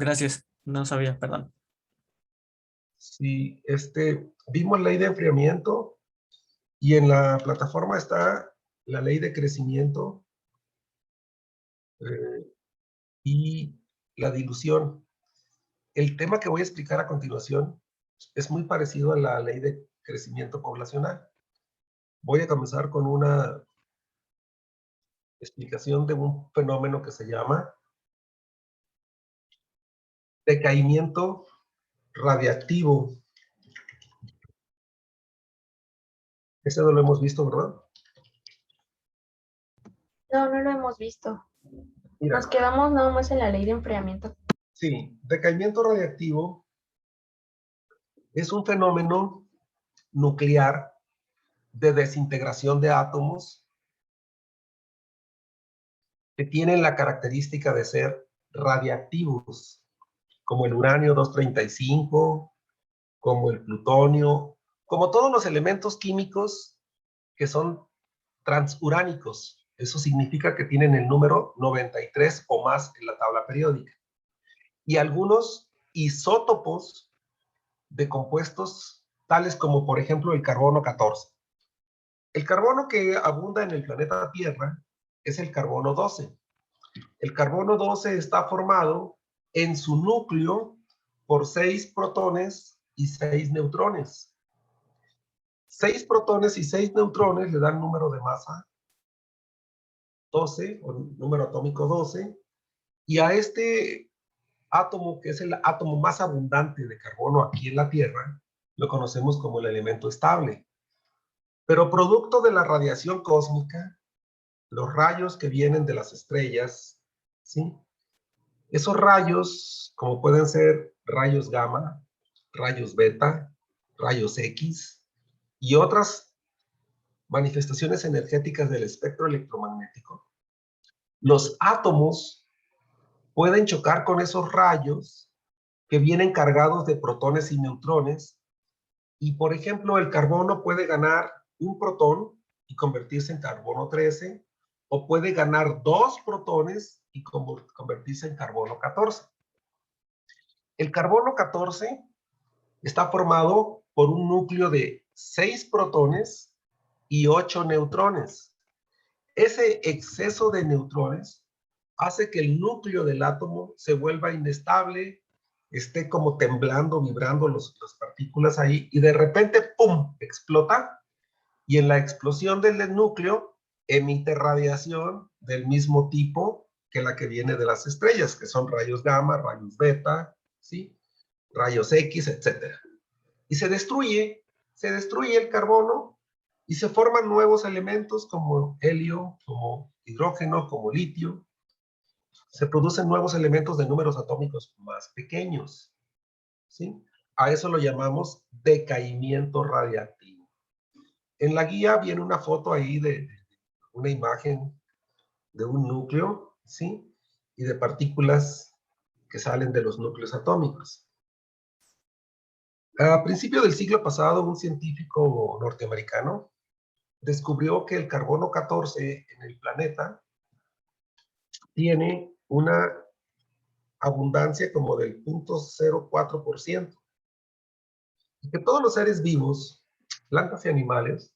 Gracias, no sabía, perdón. Sí, vimos ley de enfriamiento y en la plataforma está la ley de crecimiento eh, y la dilución. El tema que voy a explicar a continuación es muy parecido a la ley de crecimiento poblacional. Voy a comenzar con una explicación de un fenómeno que se llama decaimiento radiactivo. Ese no lo hemos visto, ¿verdad? No, no lo hemos visto. Mira, Nos quedamos nada más en la ley de enfriamiento. sí, decaimiento radiactivo es un fenómeno nuclear de desintegración de átomos que tienen la característica de ser radiactivos, como el uranio 235, como el plutonio, como todos los elementos químicos que son transuránicos. Eso significa que tienen el número 93 o más en la tabla periódica. Y algunos isótopos de compuestos tales como, por ejemplo, el carbono 14. El carbono que abunda en el planeta Tierra es el carbono 12. El carbono 12 está formado en su núcleo por 6 protones y 6 neutrones. 6 protones y 6 neutrones le dan número de masa 12, o número atómico 12, y a este átomo, que es el átomo más abundante de carbono aquí en la Tierra, lo conocemos como el elemento estable. Pero producto de la radiación cósmica, los rayos que vienen de las estrellas, ¿sí? Esos rayos, como pueden ser rayos gamma, rayos beta, rayos X y otras manifestaciones energéticas del espectro electromagnético, los átomos pueden chocar con esos rayos que vienen cargados de protones y neutrones y, por ejemplo, el carbono puede ganar un protón y convertirse en carbono 13 o puede ganar 2 protones y convertirse en carbono 14. El carbono 14 está formado por un núcleo de 6 protones y 8 neutrones. Ese exceso de neutrones hace que el núcleo del átomo se vuelva inestable, esté como temblando, vibrando las partículas ahí, y de repente, ¡pum!, explota, y en la explosión del núcleo emite radiación del mismo tipo que la que viene de las estrellas, que son rayos gamma, rayos beta, ¿sí?, rayos X, etcétera. Y se destruye el carbono y se forman nuevos elementos como helio, como hidrógeno, como litio. Se producen nuevos elementos de números atómicos más pequeños, ¿sí? A eso lo llamamos decaimiento radiactivo. En la guía viene una foto ahí de una imagen de un núcleo, ¿sí? Y de partículas que salen de los núcleos atómicos. A principios del siglo pasado, un científico norteamericano descubrió que el carbono 14 en el planeta tiene una abundancia como del 0.04%. Y que todos los seres vivos, plantas y animales,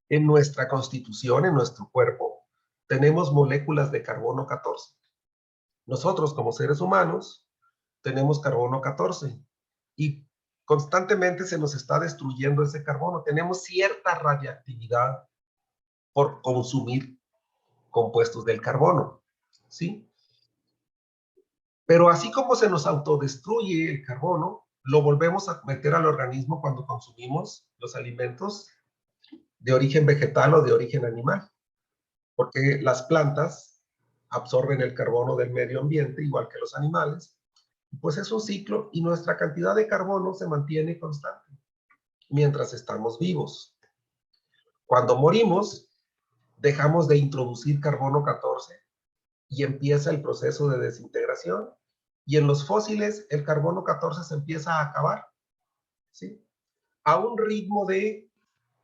en nuestra constitución, en nuestro cuerpo, tenemos moléculas de carbono 14. Nosotros, como seres humanos, tenemos carbono 14. Y constantemente se nos está destruyendo ese carbono. Tenemos cierta radiactividad por consumir compuestos del carbono, ¿sí? Pero así como se nos autodestruye el carbono, lo volvemos a meter al organismo cuando consumimos los alimentos de origen vegetal o de origen animal, porque las plantas absorben el carbono del medio ambiente, igual que los animales. Pues es un ciclo y nuestra cantidad de carbono se mantiene constante mientras estamos vivos. Cuando morimos, dejamos de introducir carbono 14 y empieza el proceso de desintegración. Y en los fósiles, el carbono 14 se empieza a acabar, ¿sí? A un ritmo de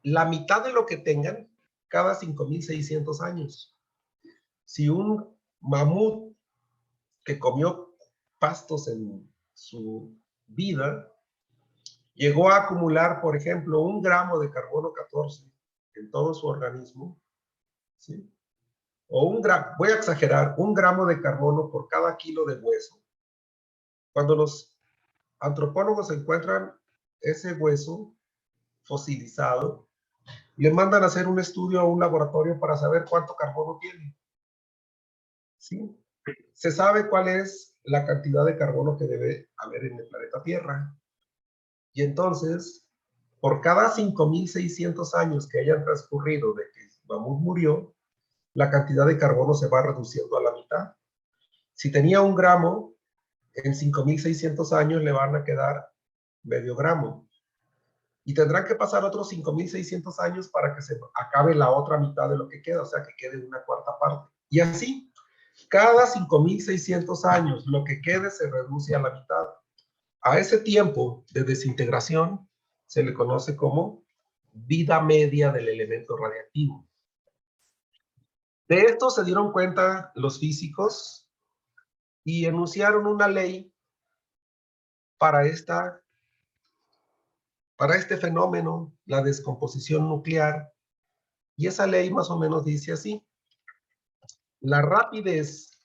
la mitad de lo que tengan cada 5.600 años. Si un mamut que comió pastos en su vida, llegó a acumular, por ejemplo, 1 gramo de carbono 14 en todo su organismo, ¿sí? O voy a exagerar, 1 gramo de carbono por cada kilo de hueso. Cuando los antropólogos encuentran ese hueso fosilizado, le mandan a hacer un estudio a un laboratorio para saber cuánto carbono tiene. ¿Sí? Se sabe cuál es la cantidad de carbono que debe haber en el planeta Tierra. Y entonces, por cada 5.600 años que hayan transcurrido de que Mamut murió, la cantidad de carbono se va reduciendo a la mitad. Si tenía 1 gramo, en 5.600 años le van a quedar medio gramo. Y tendrán que pasar otros 5.600 años para que se acabe la otra mitad de lo que queda, o sea, que quede una cuarta parte. Y así, cada 5.600 años, lo que quede se reduce a la mitad. A ese tiempo de desintegración se le conoce como vida media del elemento radiactivo. De esto se dieron cuenta los físicos y enunciaron una ley para este fenómeno, la descomposición nuclear, y esa ley más o menos dice así: la rapidez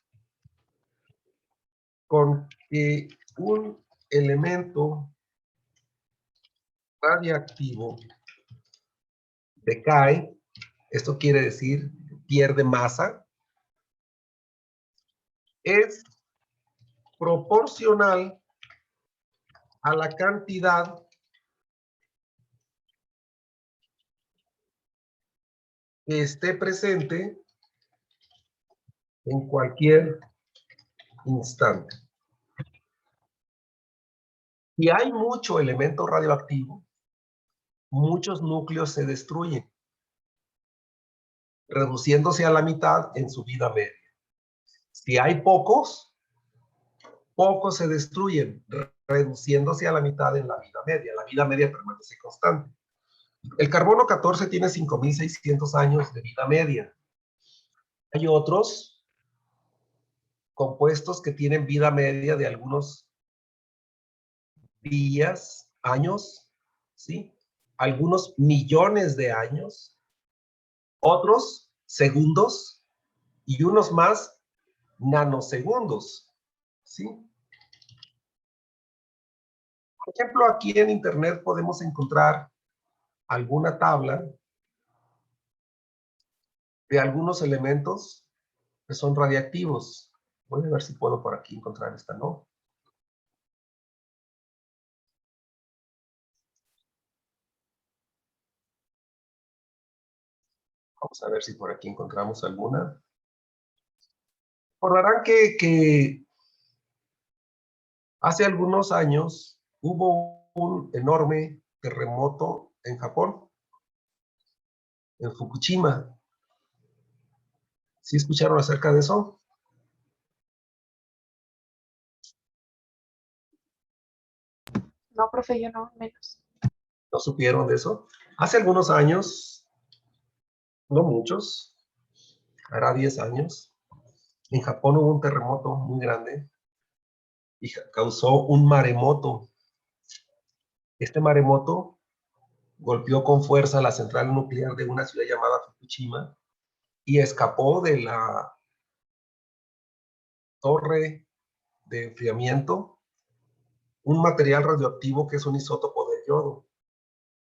con que un elemento radiactivo decae, esto quiere decir pierde masa, es proporcional a la cantidad que esté presente en cualquier instante. Si hay mucho elemento radioactivo, muchos núcleos se destruyen, reduciéndose a la mitad en su vida media. Si hay pocos se destruyen, reduciéndose a la mitad en la vida media. La vida media permanece constante. El carbono 14 tiene 5.600 años de vida media. Hay otros compuestos que tienen vida media de algunos días, años, ¿sí? Algunos millones de años, otros segundos y unos más nanosegundos, ¿sí? Por ejemplo, aquí en Internet podemos encontrar alguna tabla de algunos elementos que son radiactivos. Voy a ver si puedo por aquí encontrar esta, ¿no? Vamos a ver si por aquí encontramos alguna. Recordarán que hace algunos años hubo un enorme terremoto en Japón, en Fukushima. ¿Sí escucharon acerca de eso? No, profe, yo no, menos. ¿No supieron de eso? Hace algunos años, no muchos, hará 10 años, en Japón hubo un terremoto muy grande y causó un maremoto. Este maremoto golpeó con fuerza la central nuclear de una ciudad llamada Fukushima y escapó de la torre de enfriamiento un material radioactivo que es un isótopo de yodo.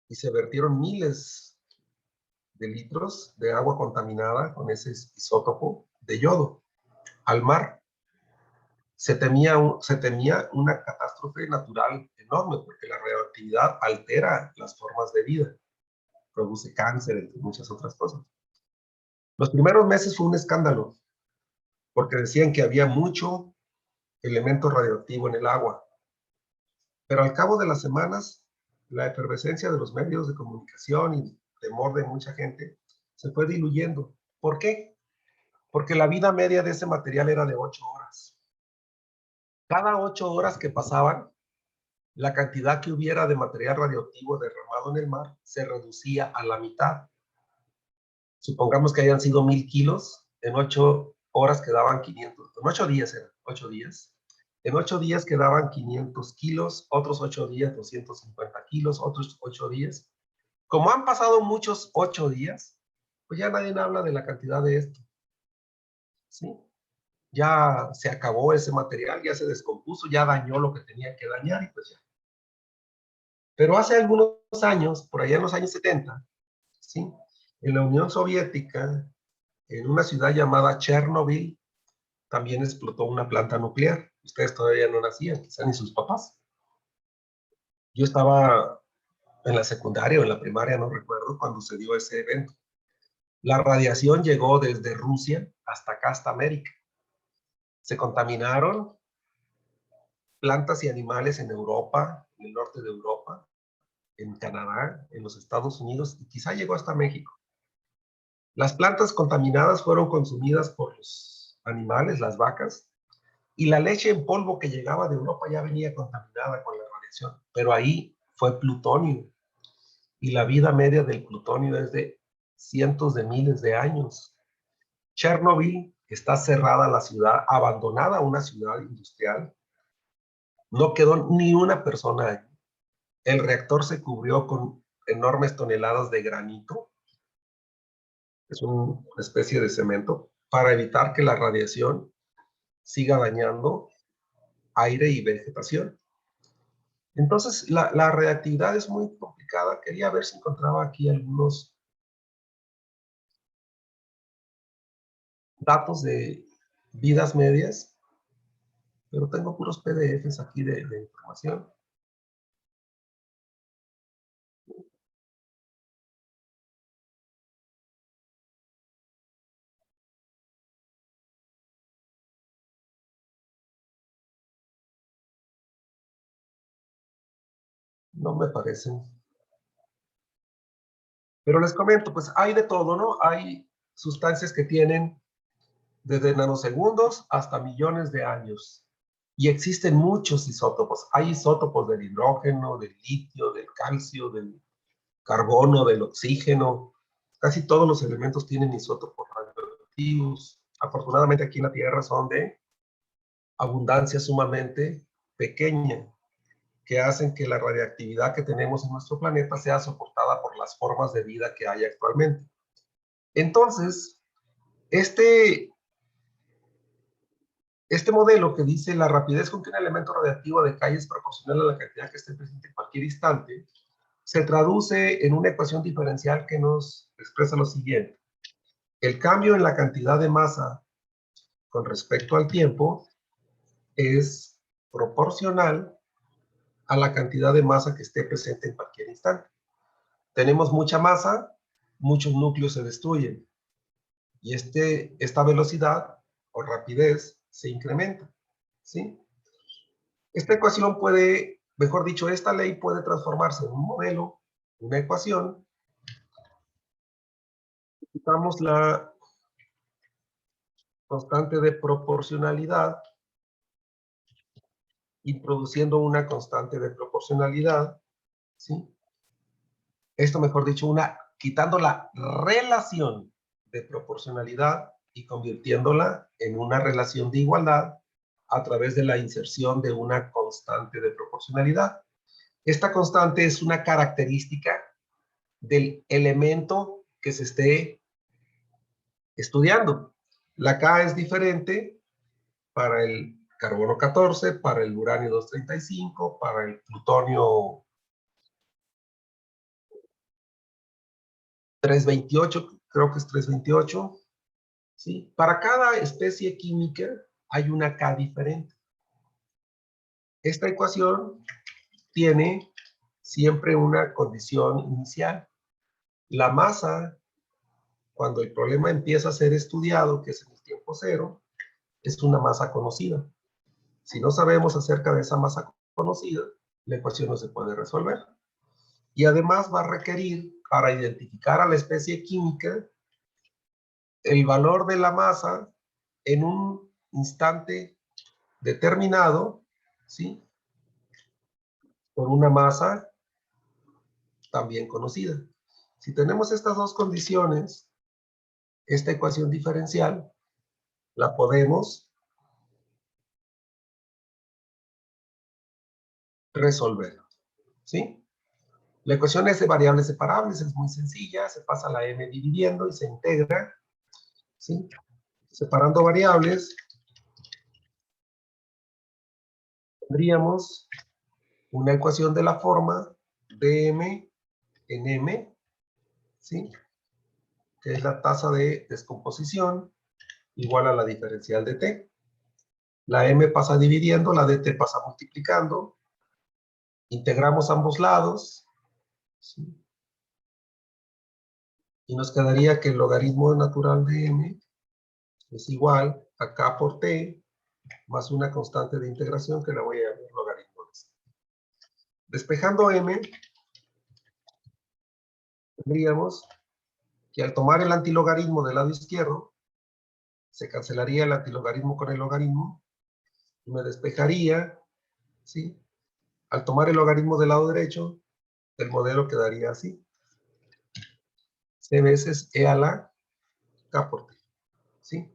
Y se vertieron miles de litros de agua contaminada con ese isótopo de yodo al mar. Se temía una catástrofe natural enorme porque la radioactividad altera las formas de vida, produce cáncer, entre muchas otras cosas. Los primeros meses fue un escándalo porque decían que había mucho elemento radioactivo en el agua. Pero al cabo de las semanas, la efervescencia de los medios de comunicación y temor de mucha gente se fue diluyendo. ¿Por qué? Porque la vida media de ese material era de 8 horas. Cada 8 horas que pasaban, la cantidad que hubiera de material radioactivo derramado en el mar se reducía a la mitad. Supongamos que hayan sido 1.000 kilos, en 8 horas quedaban 500, en 8 días eran, 8 días, En 8 días quedaban 500 kilos, otros 8 días 250 kilos, otros 8 días. Como han pasado muchos 8 días, pues ya nadie habla de la cantidad de esto. ¿Sí? Ya se acabó ese material, ya se descompuso, ya dañó lo que tenía que dañar y pues ya. Pero hace algunos años, por allá en los años 70, ¿sí? En la Unión Soviética, en una ciudad llamada Chernobyl, también explotó una planta nuclear. Ustedes todavía no nacían, quizá ni sus papás. Yo estaba en la secundaria o en la primaria, no recuerdo, cuando se dio ese evento. La radiación llegó desde Rusia hasta acá, hasta América. Se contaminaron plantas y animales en Europa, en el norte de Europa, en Canadá, en los Estados Unidos y quizá llegó hasta México. Las plantas contaminadas fueron consumidas por los animales, las vacas, y la leche en polvo que llegaba de Europa ya venía contaminada con la radiación, pero ahí fue plutonio, y la vida media del plutonio es de cientos de miles de años. Chernobyl está cerrada la ciudad, abandonada una ciudad industrial, no quedó ni una persona allí. El reactor se cubrió con enormes toneladas de granito, es una especie de cemento, para evitar que la radiación siga dañando aire y vegetación. Entonces, la reactividad es muy complicada. Quería ver si encontraba aquí algunos datos de vidas medias, pero tengo puros PDFs aquí de información. No me parecen. Pero les comento, pues hay de todo, ¿no? Hay sustancias que tienen desde nanosegundos hasta millones de años. Y existen muchos isótopos. Hay isótopos del hidrógeno, del litio, del calcio, del carbono, del oxígeno. Casi todos los elementos tienen isótopos radioactivos. Afortunadamente aquí en la Tierra son de abundancia sumamente pequeña, que hacen que la radiactividad que tenemos en nuestro planeta sea soportada por las formas de vida que hay actualmente. Entonces, este modelo que dice la rapidez con que un elemento radiactivo decae es proporcional a la cantidad que esté presente en cualquier instante, se traduce en una ecuación diferencial que nos expresa lo siguiente. El cambio en la cantidad de masa con respecto al tiempo es proporcional a la cantidad de masa que esté presente en cualquier instante. Tenemos mucha masa, muchos núcleos se destruyen y esta velocidad o rapidez se incrementa, ¿sí? Esta ecuación puede, mejor dicho, esta ley puede transformarse en un modelo, una ecuación. Quitamos la constante de proporcionalidad, introduciendo una constante de proporcionalidad, ¿sí? Esto, mejor dicho, quitando la relación de proporcionalidad y convirtiéndola en una relación de igualdad a través de la inserción de una constante de proporcionalidad. Esta constante es una característica del elemento que se esté estudiando. La K es diferente para el carbono 14, para el uranio 235, para el plutonio 328, creo que es 328, ¿sí? Para cada especie química hay una K diferente. Esta ecuación tiene siempre una condición inicial. La masa, cuando el problema empieza a ser estudiado, que es en el tiempo cero, es una masa conocida. Si no sabemos acerca de esa masa conocida, la ecuación no se puede resolver. Y además va a requerir, para identificar a la especie química, el valor de la masa en un instante determinado, ¿sí? Por una masa también conocida. Si tenemos estas dos condiciones, esta ecuación diferencial la podemos resolver. ¿Sí? La ecuación es de variables separables, es muy sencilla, se pasa la m dividiendo y se integra. ¿Sí? Separando variables, tendríamos una ecuación de la forma dm en m, ¿sí? Que es la tasa de descomposición igual a la diferencial de t. La m pasa dividiendo, la dt pasa multiplicando. Integramos ambos lados, ¿sí? Y nos quedaría que el logaritmo natural de m es igual a k por t más una constante de integración que la voy a llamar logaritmo de c. Despejando m, tendríamos que al tomar el antilogaritmo del lado izquierdo, se cancelaría el antilogaritmo con el logaritmo y me despejaría, ¿sí? Al tomar el logaritmo del lado derecho, el modelo quedaría así. C veces e a la k por t, ¿sí?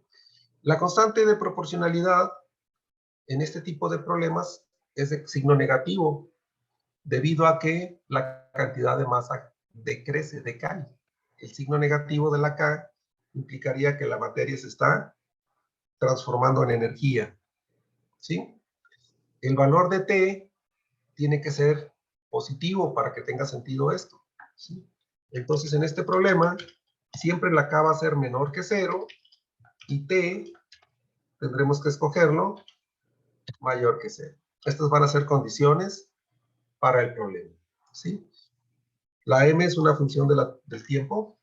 La constante de proporcionalidad en este tipo de problemas es de signo negativo, debido a que la cantidad de masa decrece, decae. El signo negativo de la K implicaría que la materia se está transformando en energía, ¿sí? El valor de T tiene que ser positivo para que tenga sentido esto, ¿sí? Entonces, en este problema, siempre la K va a ser menor que 0 y T tendremos que escogerlo mayor que 0. Estas van a ser condiciones para el problema, ¿sí? La m es una función del tiempo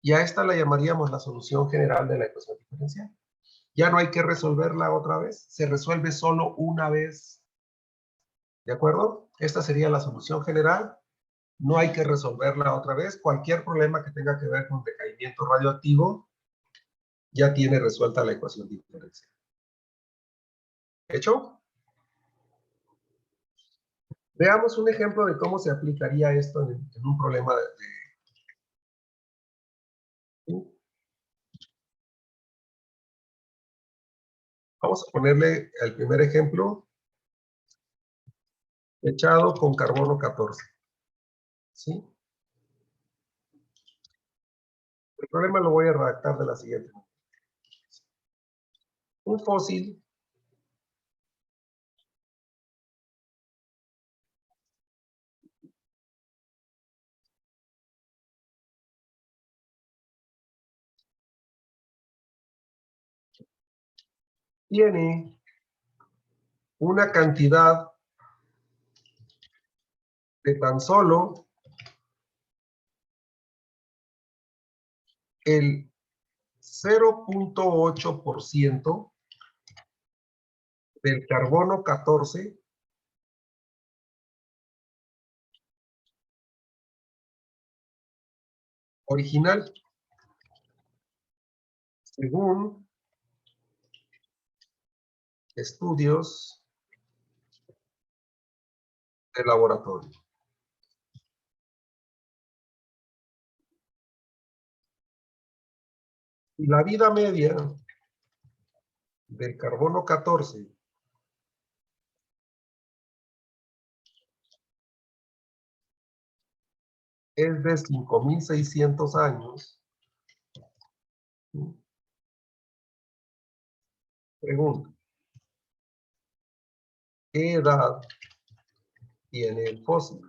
y a esta la llamaríamos la solución general de la ecuación diferencial. Ya no hay que resolverla otra vez, se resuelve solo una vez. ¿De acuerdo? Esta sería la solución general. No hay que resolverla otra vez. Cualquier problema que tenga que ver con decaimiento radioactivo ya tiene resuelta la ecuación diferencial. ¿Hecho? Veamos un ejemplo de cómo se aplicaría esto en un problema ¿sí? Vamos a ponerle el primer ejemplo echado con carbono 14. ¿Sí? El problema lo voy a redactar de la siguiente manera. Un fósil tiene una cantidad de tan solo el 0.8% del carbono 14 original, según estudios de laboratorio. Y la vida media del carbono 14 es de 5.600 años. Pregunta, ¿qué edad tiene el fósil?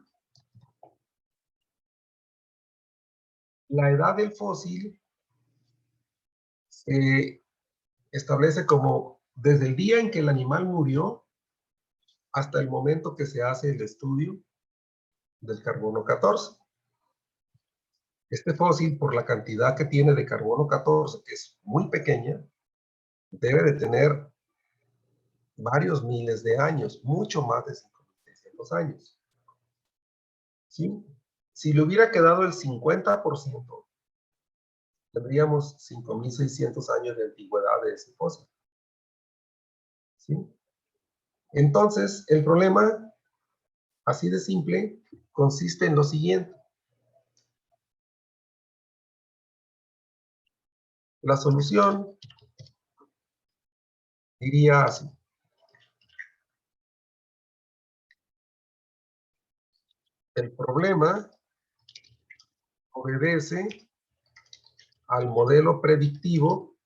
La edad del fósil se establece como desde el día en que el animal murió hasta el momento que se hace el estudio del carbono 14. Este fósil, por la cantidad que tiene de carbono 14, que es muy pequeña, debe de tener varios miles de años, mucho más de 5.600 años. ¿Sí? Si le hubiera quedado el 50%, tendríamos 5.600 años de antigüedad de ese fósil. ¿Sí? Entonces, el problema, así de simple, consiste en lo siguiente. La solución diría así. El problema obedece al modelo predictivo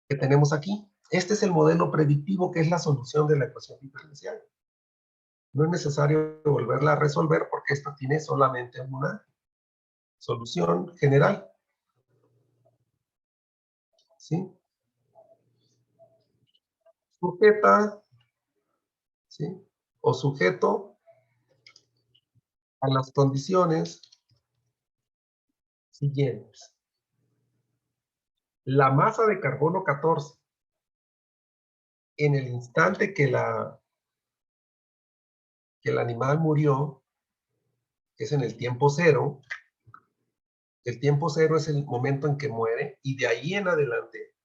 que tenemos aquí. Este es el modelo predictivo que es la solución de la ecuación diferencial. No es necesario volverla a resolver porque esta tiene solamente una solución general. ¿Sí? Sujeta, ¿sí? O sujeto a las condiciones siguientes. La masa de carbono 14 en el instante que el animal murió, que es en el tiempo cero. El tiempo cero es el momento en que muere y de ahí en adelante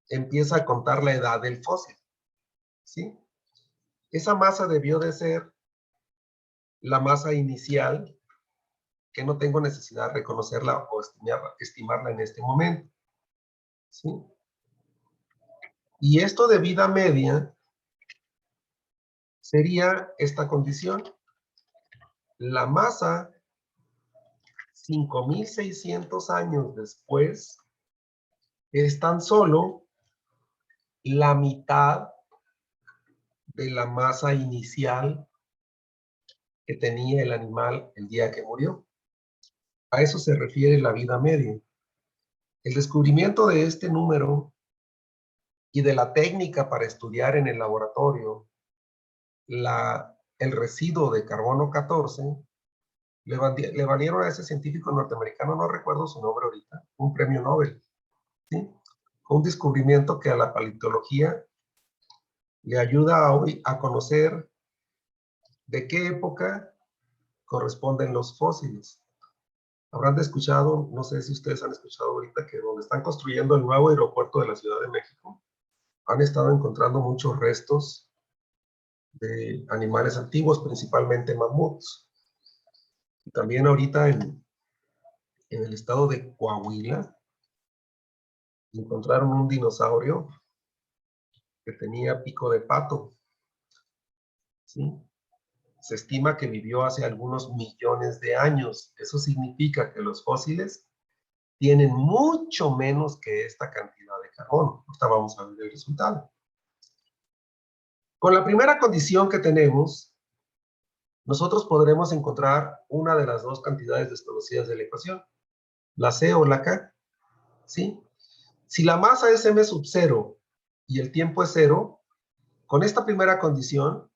empieza a contar la edad del fósil. ¿Sí? Esa masa debió de ser la masa inicial, que no tengo necesidad de reconocerla o estimarla en este momento. ¿Sí? Y esto de vida media sería esta condición. La masa, 5.600 años después, es tan solo la mitad de la masa inicial que tenía el animal el día que murió. A eso se refiere la vida media. El descubrimiento de este número y de la técnica para estudiar en el laboratorio el residuo de carbono 14 le valieron a ese científico norteamericano, no recuerdo su nombre ahorita, un premio Nobel. ¿Sí? Un descubrimiento que a la paleontología le ayuda hoy a conocer de qué época corresponden los fósiles. Habrán escuchado, no sé si ustedes han escuchado ahorita, que donde están construyendo el nuevo aeropuerto de la Ciudad de México, han estado encontrando muchos restos de animales antiguos, principalmente mamuts. Y también ahorita en el estado de Coahuila encontraron un dinosaurio que tenía pico de pato. ¿Sí? Se estima que vivió hace algunos millones de años. Eso significa que los fósiles tienen mucho menos que esta cantidad de carbono. Ahorita vamos a ver el resultado. Con la primera condición que tenemos, nosotros podremos encontrar una de las dos cantidades desconocidas de la ecuación, la C o la K. ¿Sí? Si la masa es m sub 0 y el tiempo es 0, con esta primera condición,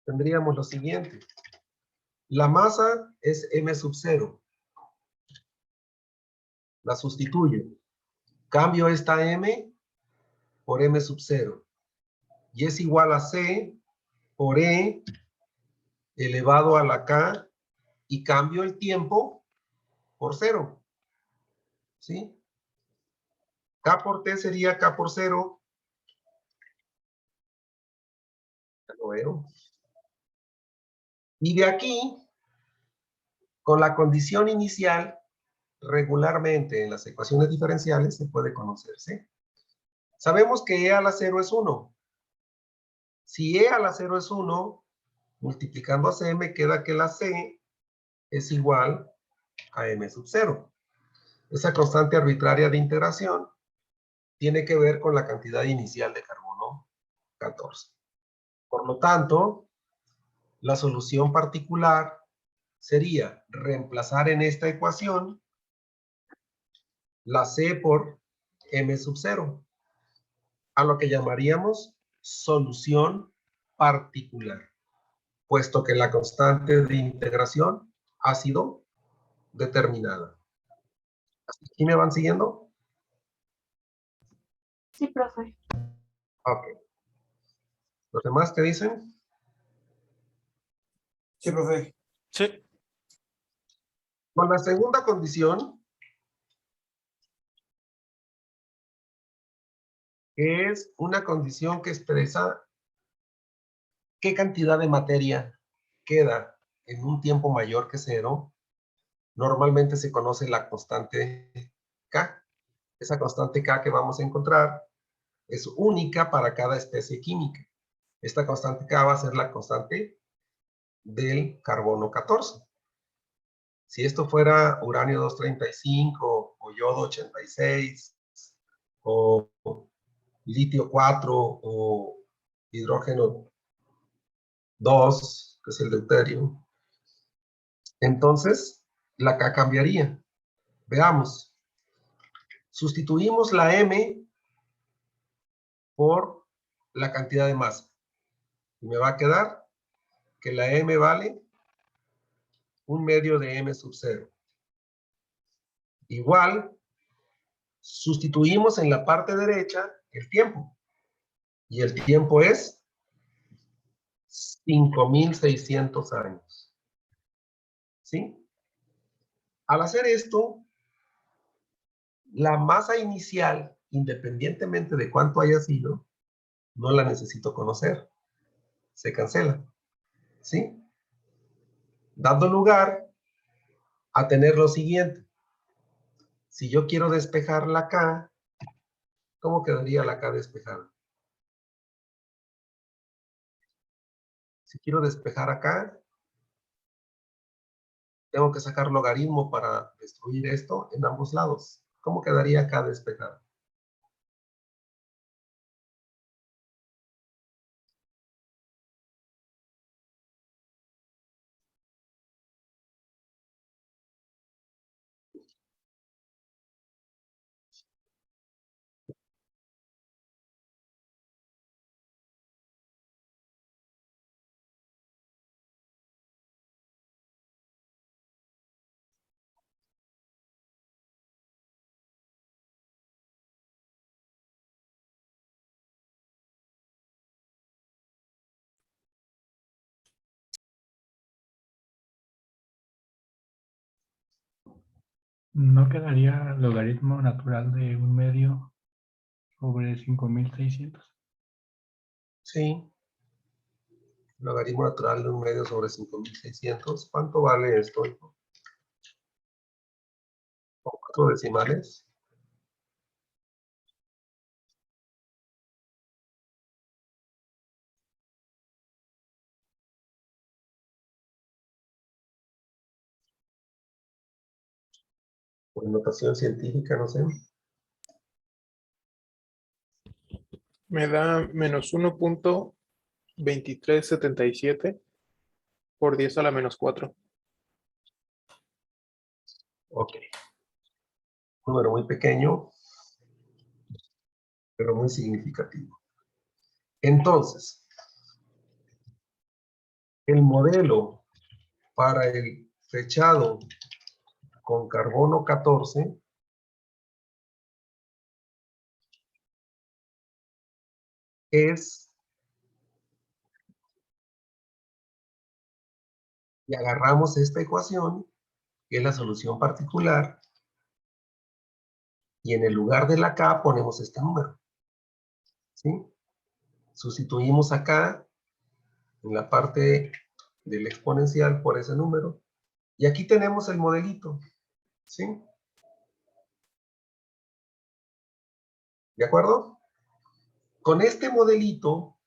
tendríamos lo siguiente. La masa es m sub 0. La sustituyo. Cambio esta m por m sub 0. Y es igual a c por e elevado a la k, y cambio el tiempo por 0. ¿Sí? K por T sería K por 0. Ya lo veo. Y de aquí, con la condición inicial, regularmente en las ecuaciones diferenciales se puede conocer C. Sabemos que E a la 0 es 1. Si E a la 0 es 1, multiplicando a C me queda que la C es igual a M sub 0. Esa constante arbitraria de integración tiene que ver con la cantidad inicial de carbono 14. Por lo tanto, la solución particular sería reemplazar en esta ecuación la C por M sub 0, a lo que llamaríamos solución particular, puesto que la constante de integración ha sido determinada. ¿Aquí me van siguiendo? Sí, profe. Ok. ¿Los demás qué dicen? Sí, profe. Sí. Con la segunda condición, que es una condición que expresa qué cantidad de materia queda en un tiempo mayor que 0, normalmente se conoce la constante K. Esa constante K que vamos a encontrar es única para cada especie química. Esta constante K va a ser la constante del carbono 14. Si esto fuera uranio 235 o yodo 86 o litio 4 o hidrógeno 2, que es el deuterio, entonces la K cambiaría. Veamos. Sustituimos la M por la cantidad de masa. Y me va a quedar que la M vale 1/2 de M sub 0. Igual, sustituimos en la parte derecha el tiempo. Y el tiempo es 5.600 años. ¿Sí? Al hacer esto, la masa inicial, independientemente de cuánto haya sido, no la necesito conocer. Se cancela. ¿Sí? Dando lugar a tener lo siguiente. Si yo quiero despejar la K, ¿cómo quedaría la K despejada? Si quiero despejar acá, tengo que sacar logaritmo para destruir esto en ambos lados. ¿Cómo quedaría acá despejado? ¿No quedaría logaritmo natural de 1/2 sobre 5.600? Sí. Logaritmo natural de 1/2 sobre 5.600. ¿Cuánto vale esto? ¿Con 4 decimales? Por notación científica, no sé. Me da menos 1.2377 por 10 a la menos 4. Ok. Número muy pequeño, pero muy significativo. Entonces, el modelo para el fechado con carbono 14 es, y agarramos esta ecuación, que es la solución particular, y en el lugar de la K ponemos este número. ¿Sí? Sustituimos acá, en la parte del exponencial, por ese número, y aquí tenemos el modelito. ¿Sí? ¿De acuerdo? Con este modelito,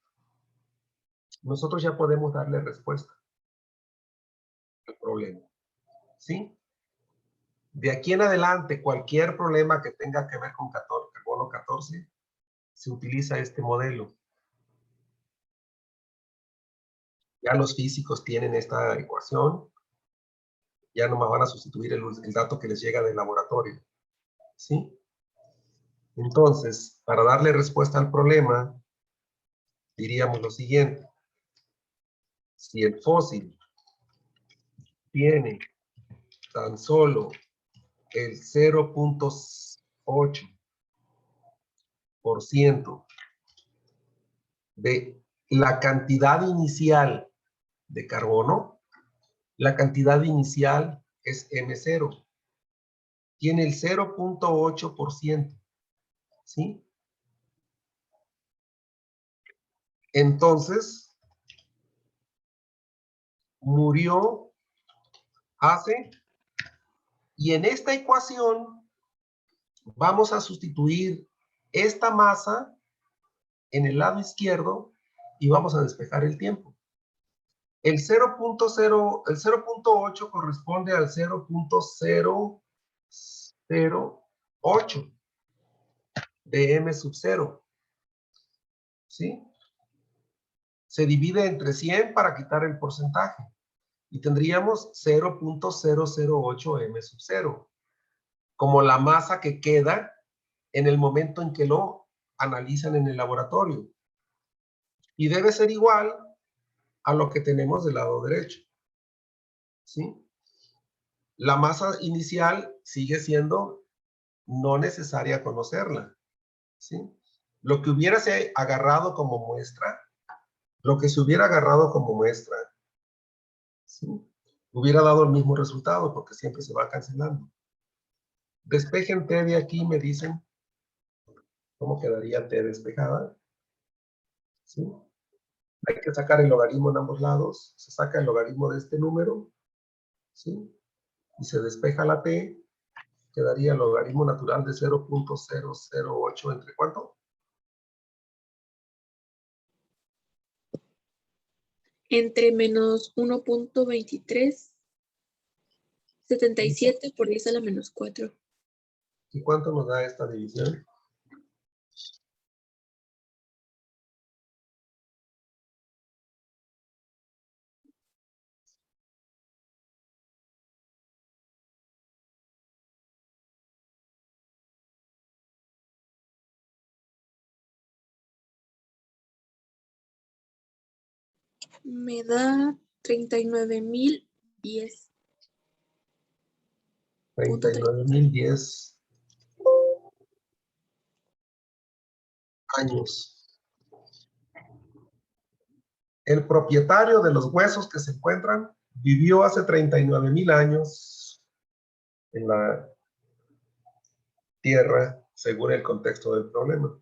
nosotros ya podemos darle respuesta al problema. ¿Sí? De aquí en adelante, cualquier problema que tenga que ver con carbono 14, se utiliza este modelo. Ya los físicos tienen esta ecuación, ya nomás van a sustituir el dato que les llega del laboratorio. ¿Sí? Entonces, para darle respuesta al problema, diríamos lo siguiente. Si el fósil tiene tan solo el 0.8% de la cantidad inicial de carbono, la cantidad inicial es M0. Tiene el 0.8%. ¿Sí? Entonces, murió hace Y en esta ecuación vamos a sustituir esta masa en el lado izquierdo y vamos a despejar el tiempo. El 0.8 corresponde al 0.008 de m sub 0. ¿Sí? Se divide entre 100 para quitar el porcentaje. Y tendríamos 0.008 m sub 0. Como la masa que queda en el momento en que lo analizan en el laboratorio. Y debe ser igual a lo que tenemos del lado derecho. ¿Sí? La masa inicial sigue siendo no necesaria conocerla. ¿Sí? Lo que hubiérase agarrado como muestra, lo que se hubiera agarrado como muestra, ¿sí? Hubiera dado el mismo resultado porque siempre se va cancelando. Despejen T de aquí, me dicen cómo quedaría T despejada. ¿Sí? Hay que sacar el logaritmo en ambos lados. Se saca el logaritmo de este número, ¿sí? Y se despeja la T. Quedaría el logaritmo natural de 0.008 entre ¿cuánto? Entre menos 1.2377 por 10 a la menos 4. ¿Y cuánto nos da esta división? Me da 39.010. 39.010 años. El propietario de los huesos que se encuentran vivió hace 39.000 años en la Tierra, según el contexto del problema.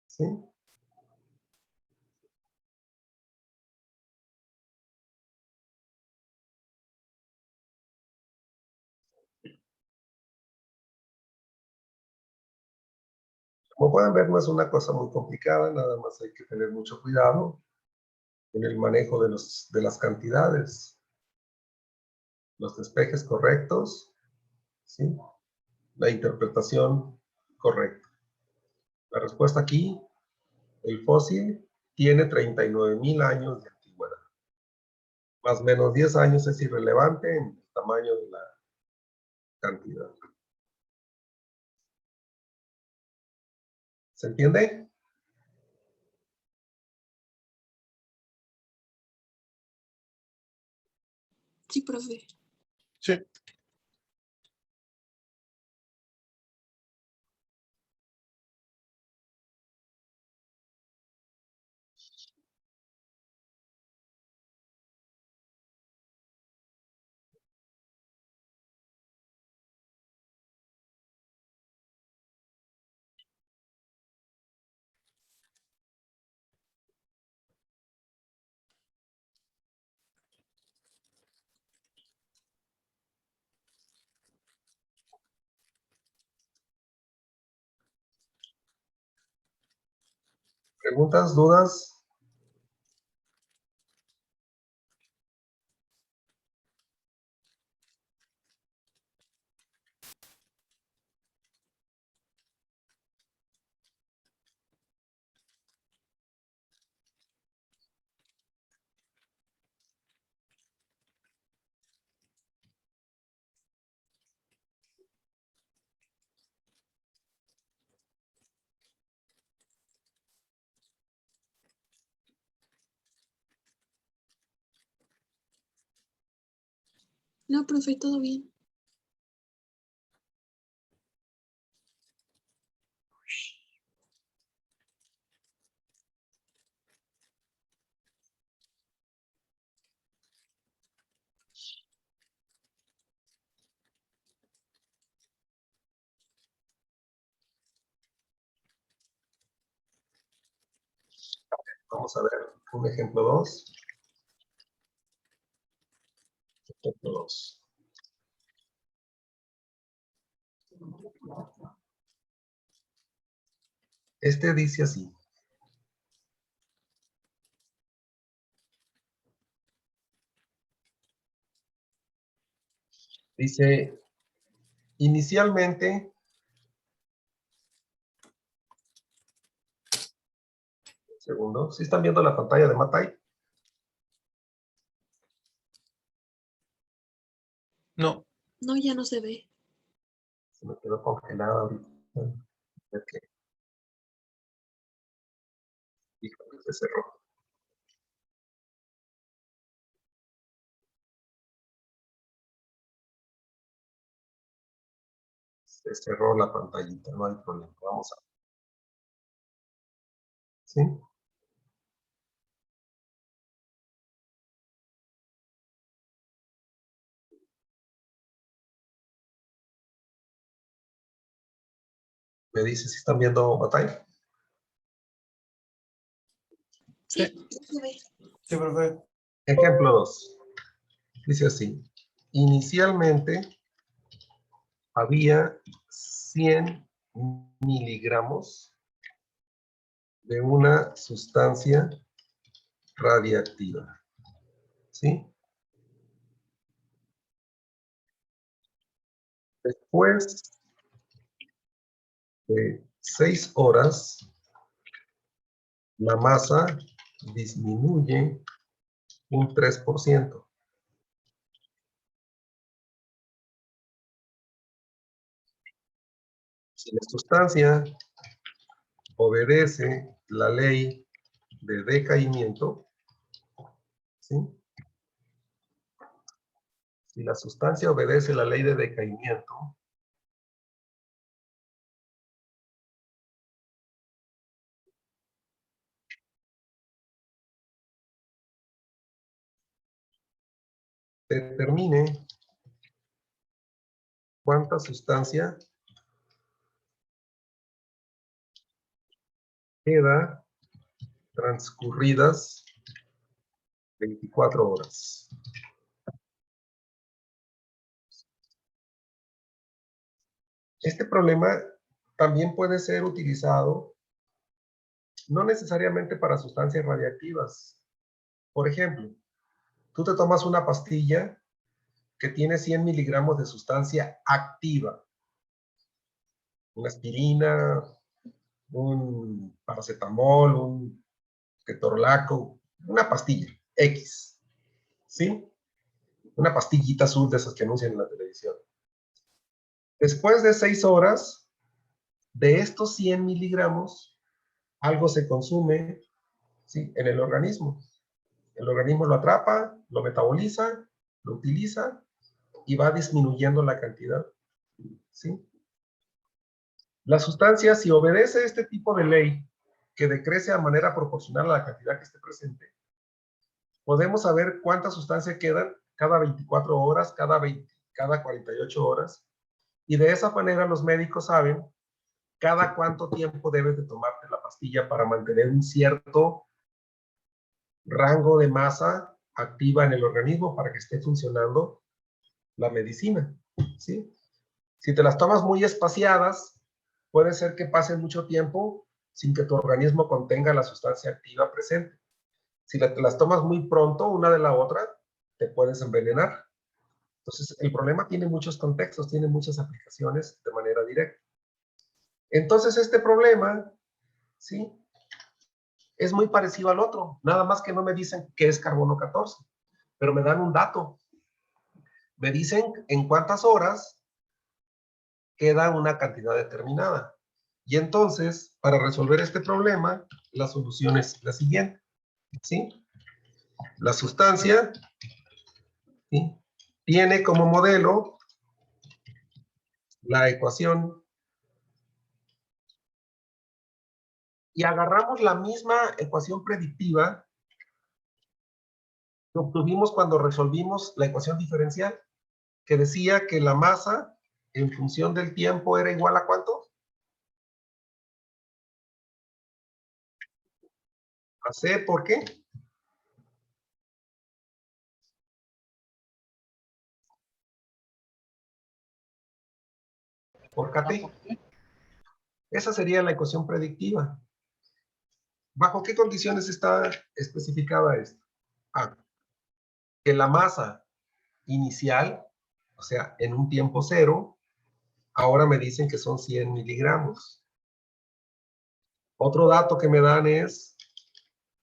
¿Sí? Como pueden ver, no es una cosa muy complicada, nada más hay que tener mucho cuidado en el manejo de las cantidades, los despejes correctos, ¿sí? La interpretación correcta. La respuesta aquí, el fósil tiene 39.000 años de antigüedad. Más o menos 10 años es irrelevante en el tamaño de la cantidad. ¿Se entiende? Sí, profe. Sí. ¿Preguntas, dudas? No, profe, todo bien. Vamos a ver un ejemplo 2. Ejemplo 2. Este dice así. Dice, inicialmente, un segundo, ¿sí están viendo la pantalla de Matai? No. No, ya no se ve. Se me quedó congelada ahorita. Ok. Híjole, se cerró. Se cerró la pantallita, no hay problema. Vamos a ver. ¿Sí? Me dice si están viendo Matai. Sí, Sí. ya se ve. Sí, profe. Ejemplo 2. Dice así. Inicialmente había 100 miligramos de una sustancia radiactiva. ¿Sí? Después de 6 horas, la masa disminuye un 3%. Si la sustancia obedece la ley de decaimiento, ¿sí? Si la sustancia obedece la ley de decaimiento, determine cuánta sustancia queda transcurridas 24 horas. Este problema también puede ser utilizado no necesariamente para sustancias radiactivas. Por ejemplo, tú te tomas una pastilla que tiene 100 miligramos de sustancia activa, una aspirina, un paracetamol, un ketorolaco, una pastilla X, ¿sí? Una pastillita azul de esas que anuncian en la televisión. Después de 6 horas, de estos 100 miligramos, algo se consume, ¿sí?, en el organismo. El organismo lo atrapa, lo metaboliza, lo utiliza y va disminuyendo la cantidad, ¿sí? La sustancia, si obedece este tipo de ley, que decrece a manera proporcional a la cantidad que esté presente, podemos saber cuánta sustancia quedan cada 24 horas, cada 48 horas, y de esa manera los médicos saben cada cuánto tiempo debes de tomarte la pastilla para mantener un cierto rango de masa activa en el organismo para que esté funcionando la medicina, ¿sí? Si te las tomas muy espaciadas, puede ser que pase mucho tiempo sin que tu organismo contenga la sustancia activa presente. Si te las tomas muy pronto, una de la otra, te puedes envenenar. Entonces, el problema tiene muchos contextos, tiene muchas aplicaciones de manera directa. Entonces, este problema, ¿sí?, es muy parecido al otro, nada más que no me dicen qué es carbono 14, pero me dan un dato. Me dicen en cuántas horas queda una cantidad determinada. Y entonces, para resolver este problema, la solución es la siguiente, ¿sí? La sustancia, ¿sí?, tiene como modelo la ecuación y agarramos la misma ecuación predictiva que obtuvimos cuando resolvimos la ecuación diferencial, que decía que la masa en función del tiempo era igual a ¿cuánto? A C, ¿por qué? Por KT. Esa sería la ecuación predictiva. ¿Bajo qué condiciones está especificada esto? Que la masa inicial, o sea, en un tiempo cero, ahora me dicen que son 100 miligramos. Otro dato que me dan es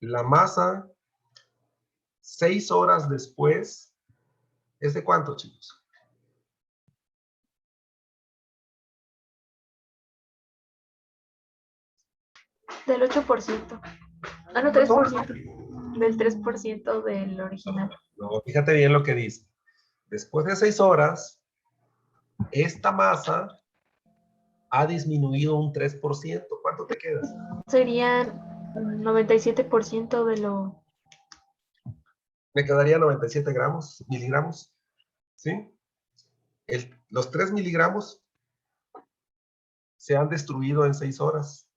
la masa 6 horas después. ¿Es de cuánto, chicos? Del 8%. Ah, no, 3%. Del 3% del original. No, fíjate bien lo que dice. Después de 6 horas, esta masa ha disminuido un 3%. ¿Cuánto te queda? Serían 97% de lo... Me quedaría 97 miligramos. ¿Sí? Los 3 miligramos se han destruido en 6 horas.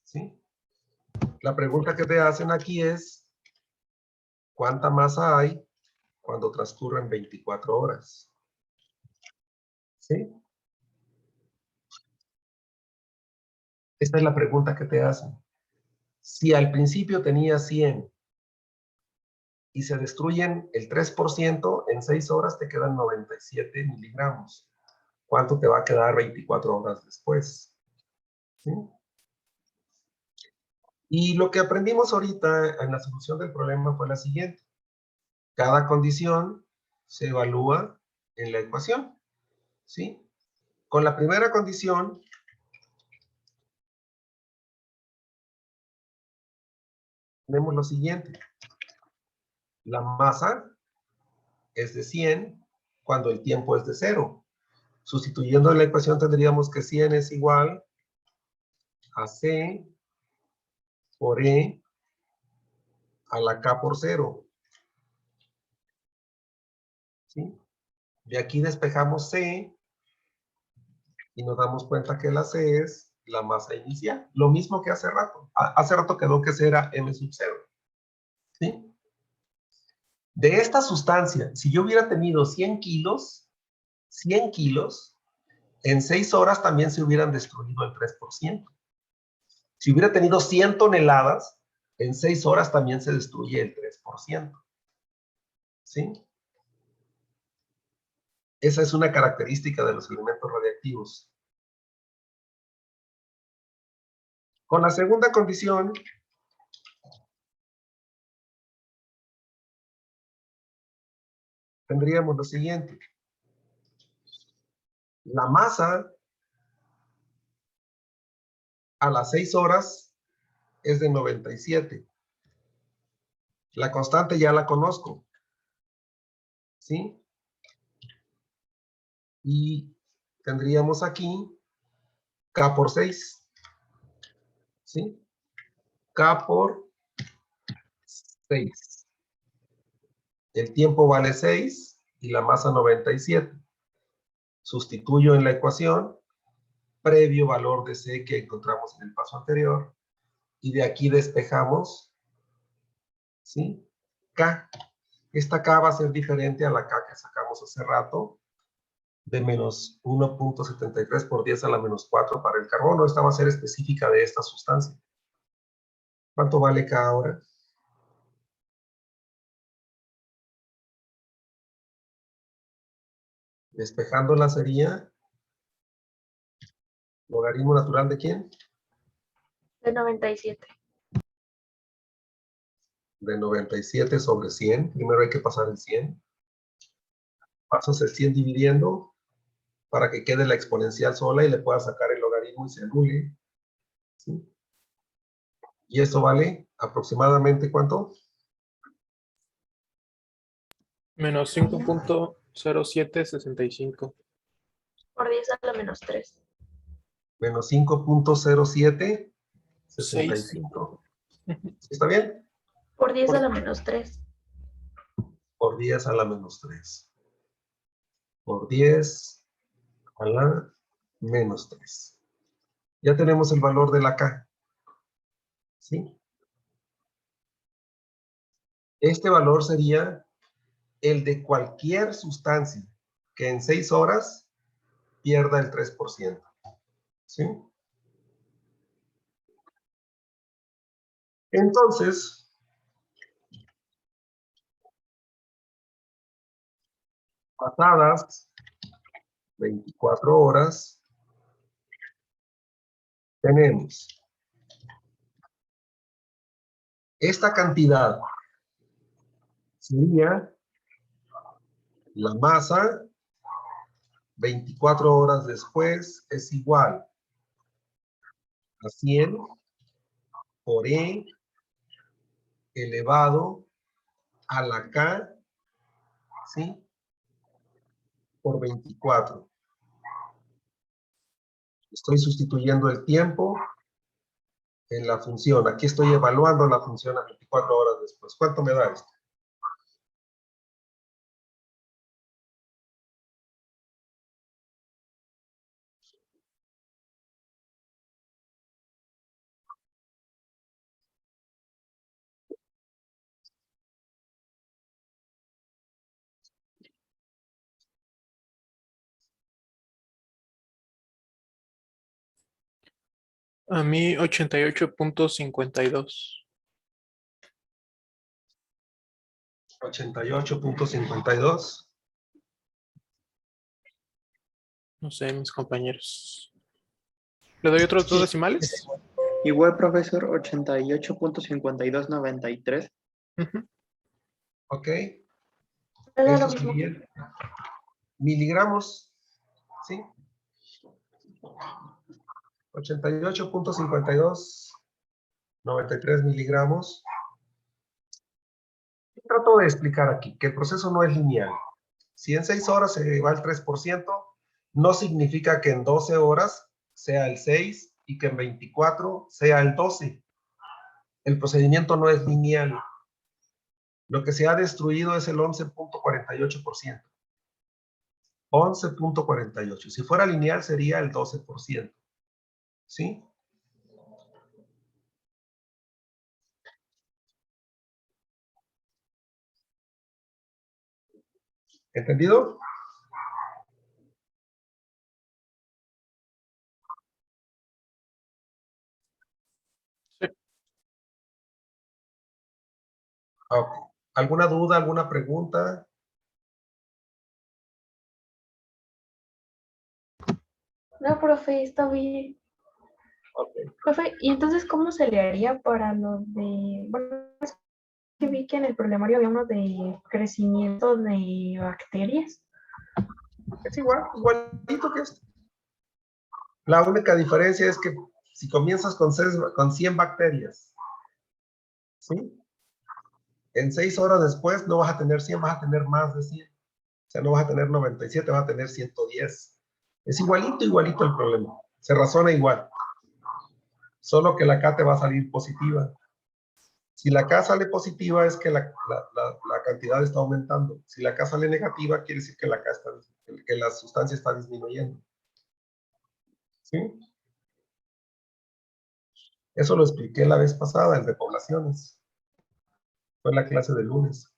¿Sí? La pregunta que te hacen aquí es, ¿cuánta masa hay cuando transcurren 24 horas? ¿Sí? Esta es la pregunta que te hacen. Si al principio tenía 100 y se destruyen el 3%, en 6 horas te quedan 97 miligramos. ¿Cuánto te va a quedar 24 horas después? ¿Sí? Y lo que aprendimos ahorita en la solución del problema fue la siguiente. Cada condición se evalúa en la ecuación. ¿Sí? Con la primera condición, tenemos lo siguiente. La masa es de 100 cuando el tiempo es de 0. Sustituyendo en la ecuación tendríamos que 100 es igual a C por E a la K por 0. ¿Sí? De aquí despejamos C y nos damos cuenta que la C es la masa inicial. Lo mismo que hace rato. Hace rato quedó que C era M sub 0. ¿Sí? De esta sustancia, si yo hubiera tenido 100 kilos, en 6 horas también se hubieran destruido el 3%. Si hubiera tenido 100 toneladas, en 6 horas también se destruye el 3%. ¿Sí? Esa es una característica de los elementos radiactivos. Con la segunda condición, tendríamos lo siguiente. La masa a las 6 horas es de 97. La constante ya la conozco. ¿Sí? Y tendríamos aquí K por 6. ¿Sí? K por 6. El tiempo vale 6 y la masa 97. Sustituyo en la ecuación previo valor de C que encontramos en el paso anterior y de aquí despejamos, ¿sí? K. Esta K va a ser diferente a la K que sacamos hace rato, de menos 1.73 por 10 a la menos 4 para el carbono. Esta va a ser específica de esta sustancia. ¿Cuánto vale K ahora? Despejándola sería logaritmo natural de ¿quién? De 97. De 97 sobre 100. Primero hay que pasar el 100. Pasas el 100 dividiendo para que quede la exponencial sola y le puedas sacar el logaritmo y se anule. ¿Sí? Y esto vale aproximadamente ¿cuánto? Menos 5.0765. Por 10 a la menos 3. Menos 5.0765. 6. ¿Está bien? Por 10 a la menos 3. Por 10 a la menos 3. Por 10 a la menos 3. Ya tenemos el valor de la K. ¿Sí? Este valor sería el de cualquier sustancia que en 6 horas pierda el 3%. ¿Sí? Entonces, pasadas 24 horas, tenemos esta cantidad sería la masa 24 horas después es igual a 100 por E elevado a la K, ¿sí? Por 24. Estoy sustituyendo el tiempo en la función. Aquí estoy evaluando la función a 24 horas después. ¿Cuánto me da esto? A mí 88.52. 88.52. No sé, mis compañeros. ¿Le doy otros dos decimales? Igual, profesor, 88.5293. Ujú. ¿Ok? Me da lo Esto mismo. sería miligramos, ¿sí? 88.5293 miligramos. Trato de explicar aquí que el proceso no es lineal. Si en 6 horas se va el 3%, no significa que en 12 horas sea el 6 y que en 24 sea el 12. El procedimiento no es lineal. Lo que se ha destruido es el 11.48%. 11.48. Si fuera lineal sería el 12%. ¿Sí? ¿Entendido? Sí. Ok. ¿Alguna duda, alguna pregunta? No, profe, está bien. Ok. Profe, ¿y entonces cómo se le haría para lo de... Bueno, es que vi que en el problemario había uno de crecimiento de bacterias. Es igual, igualito que esto. La única diferencia es que si comienzas con 100 bacterias, ¿sí? En 6 horas después no vas a tener 100, vas a tener más de 100. O sea, no vas a tener 97, vas a tener 110. Es igualito, igualito el problema. Se razona igual. Solo que la K te va a salir positiva. Si la K sale positiva es que la cantidad está aumentando. Si la K sale negativa, quiere decir que que la sustancia está disminuyendo. ¿Sí? Eso lo expliqué la vez pasada, el de poblaciones. Fue en la clase de lunes.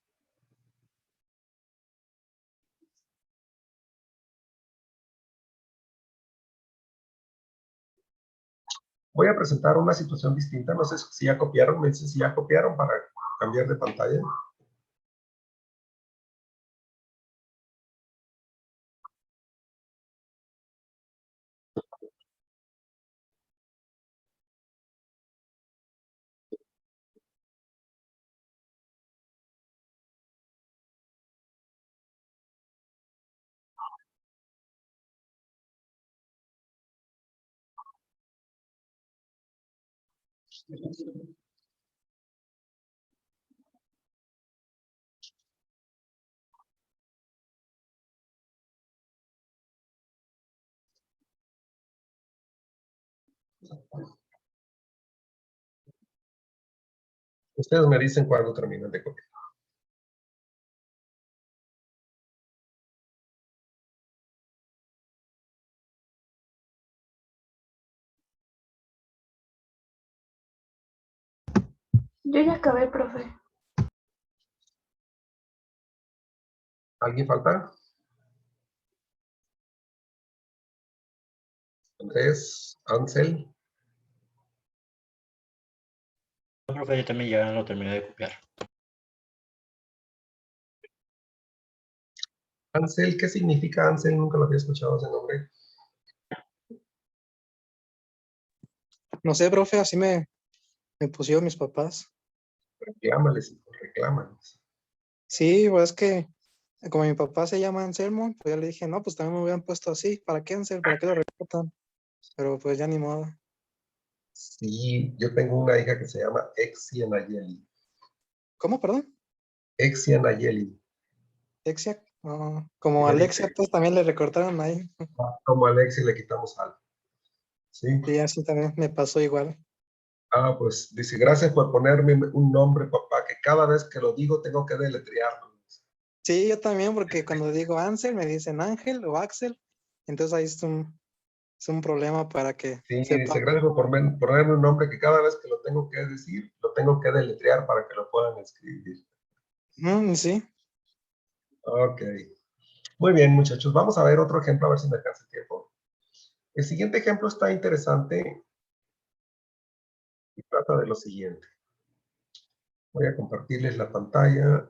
Voy a presentar una situación distinta. No sé si ya copiaron. Me dicen si ya copiaron para cambiar de pantalla. Ustedes me dicen cuándo terminan de copiar. Yo ya acabé, profe. ¿Alguien falta? Andrés, Ansel. profe, yo también ya lo terminé de copiar. Ansel, ¿qué significa Ansel? Nunca lo había escuchado ese nombre. No sé, profe, así me pusieron mis papás. Reclámales, hijo, reclámales. Sí, pues es que como mi papá se llama Anselmo, pues ya le dije, no, pues también me hubieran puesto así. ¿Para qué Ansel? ¿Para qué lo recortan? Pero pues ya ni modo. Sí, yo tengo una hija que se llama Exia Nayeli. ¿Cómo, perdón? Exia Nayeli. Exia. Como Alexia, pues también le recortaron ahí. Como Alexia le quitamos algo. Sí. Sí, así también me pasó igual. Ah, pues dice, gracias por ponerme un nombre, papá, que cada vez que lo digo tengo que deletrearlo. Sí, yo también, porque cuando digo Ansel me dicen Ángel o Axel. Entonces ahí es un problema para que Sí, sepan. dice, gracias por ponerme un nombre que cada vez que lo tengo que decir, lo tengo que deletrear para que lo puedan escribir. Sí. Ok. Muy bien, muchachos. Vamos a ver otro ejemplo, a ver si me alcanza el tiempo. El siguiente ejemplo está interesante y trata de lo siguiente. Voy a compartirles la pantalla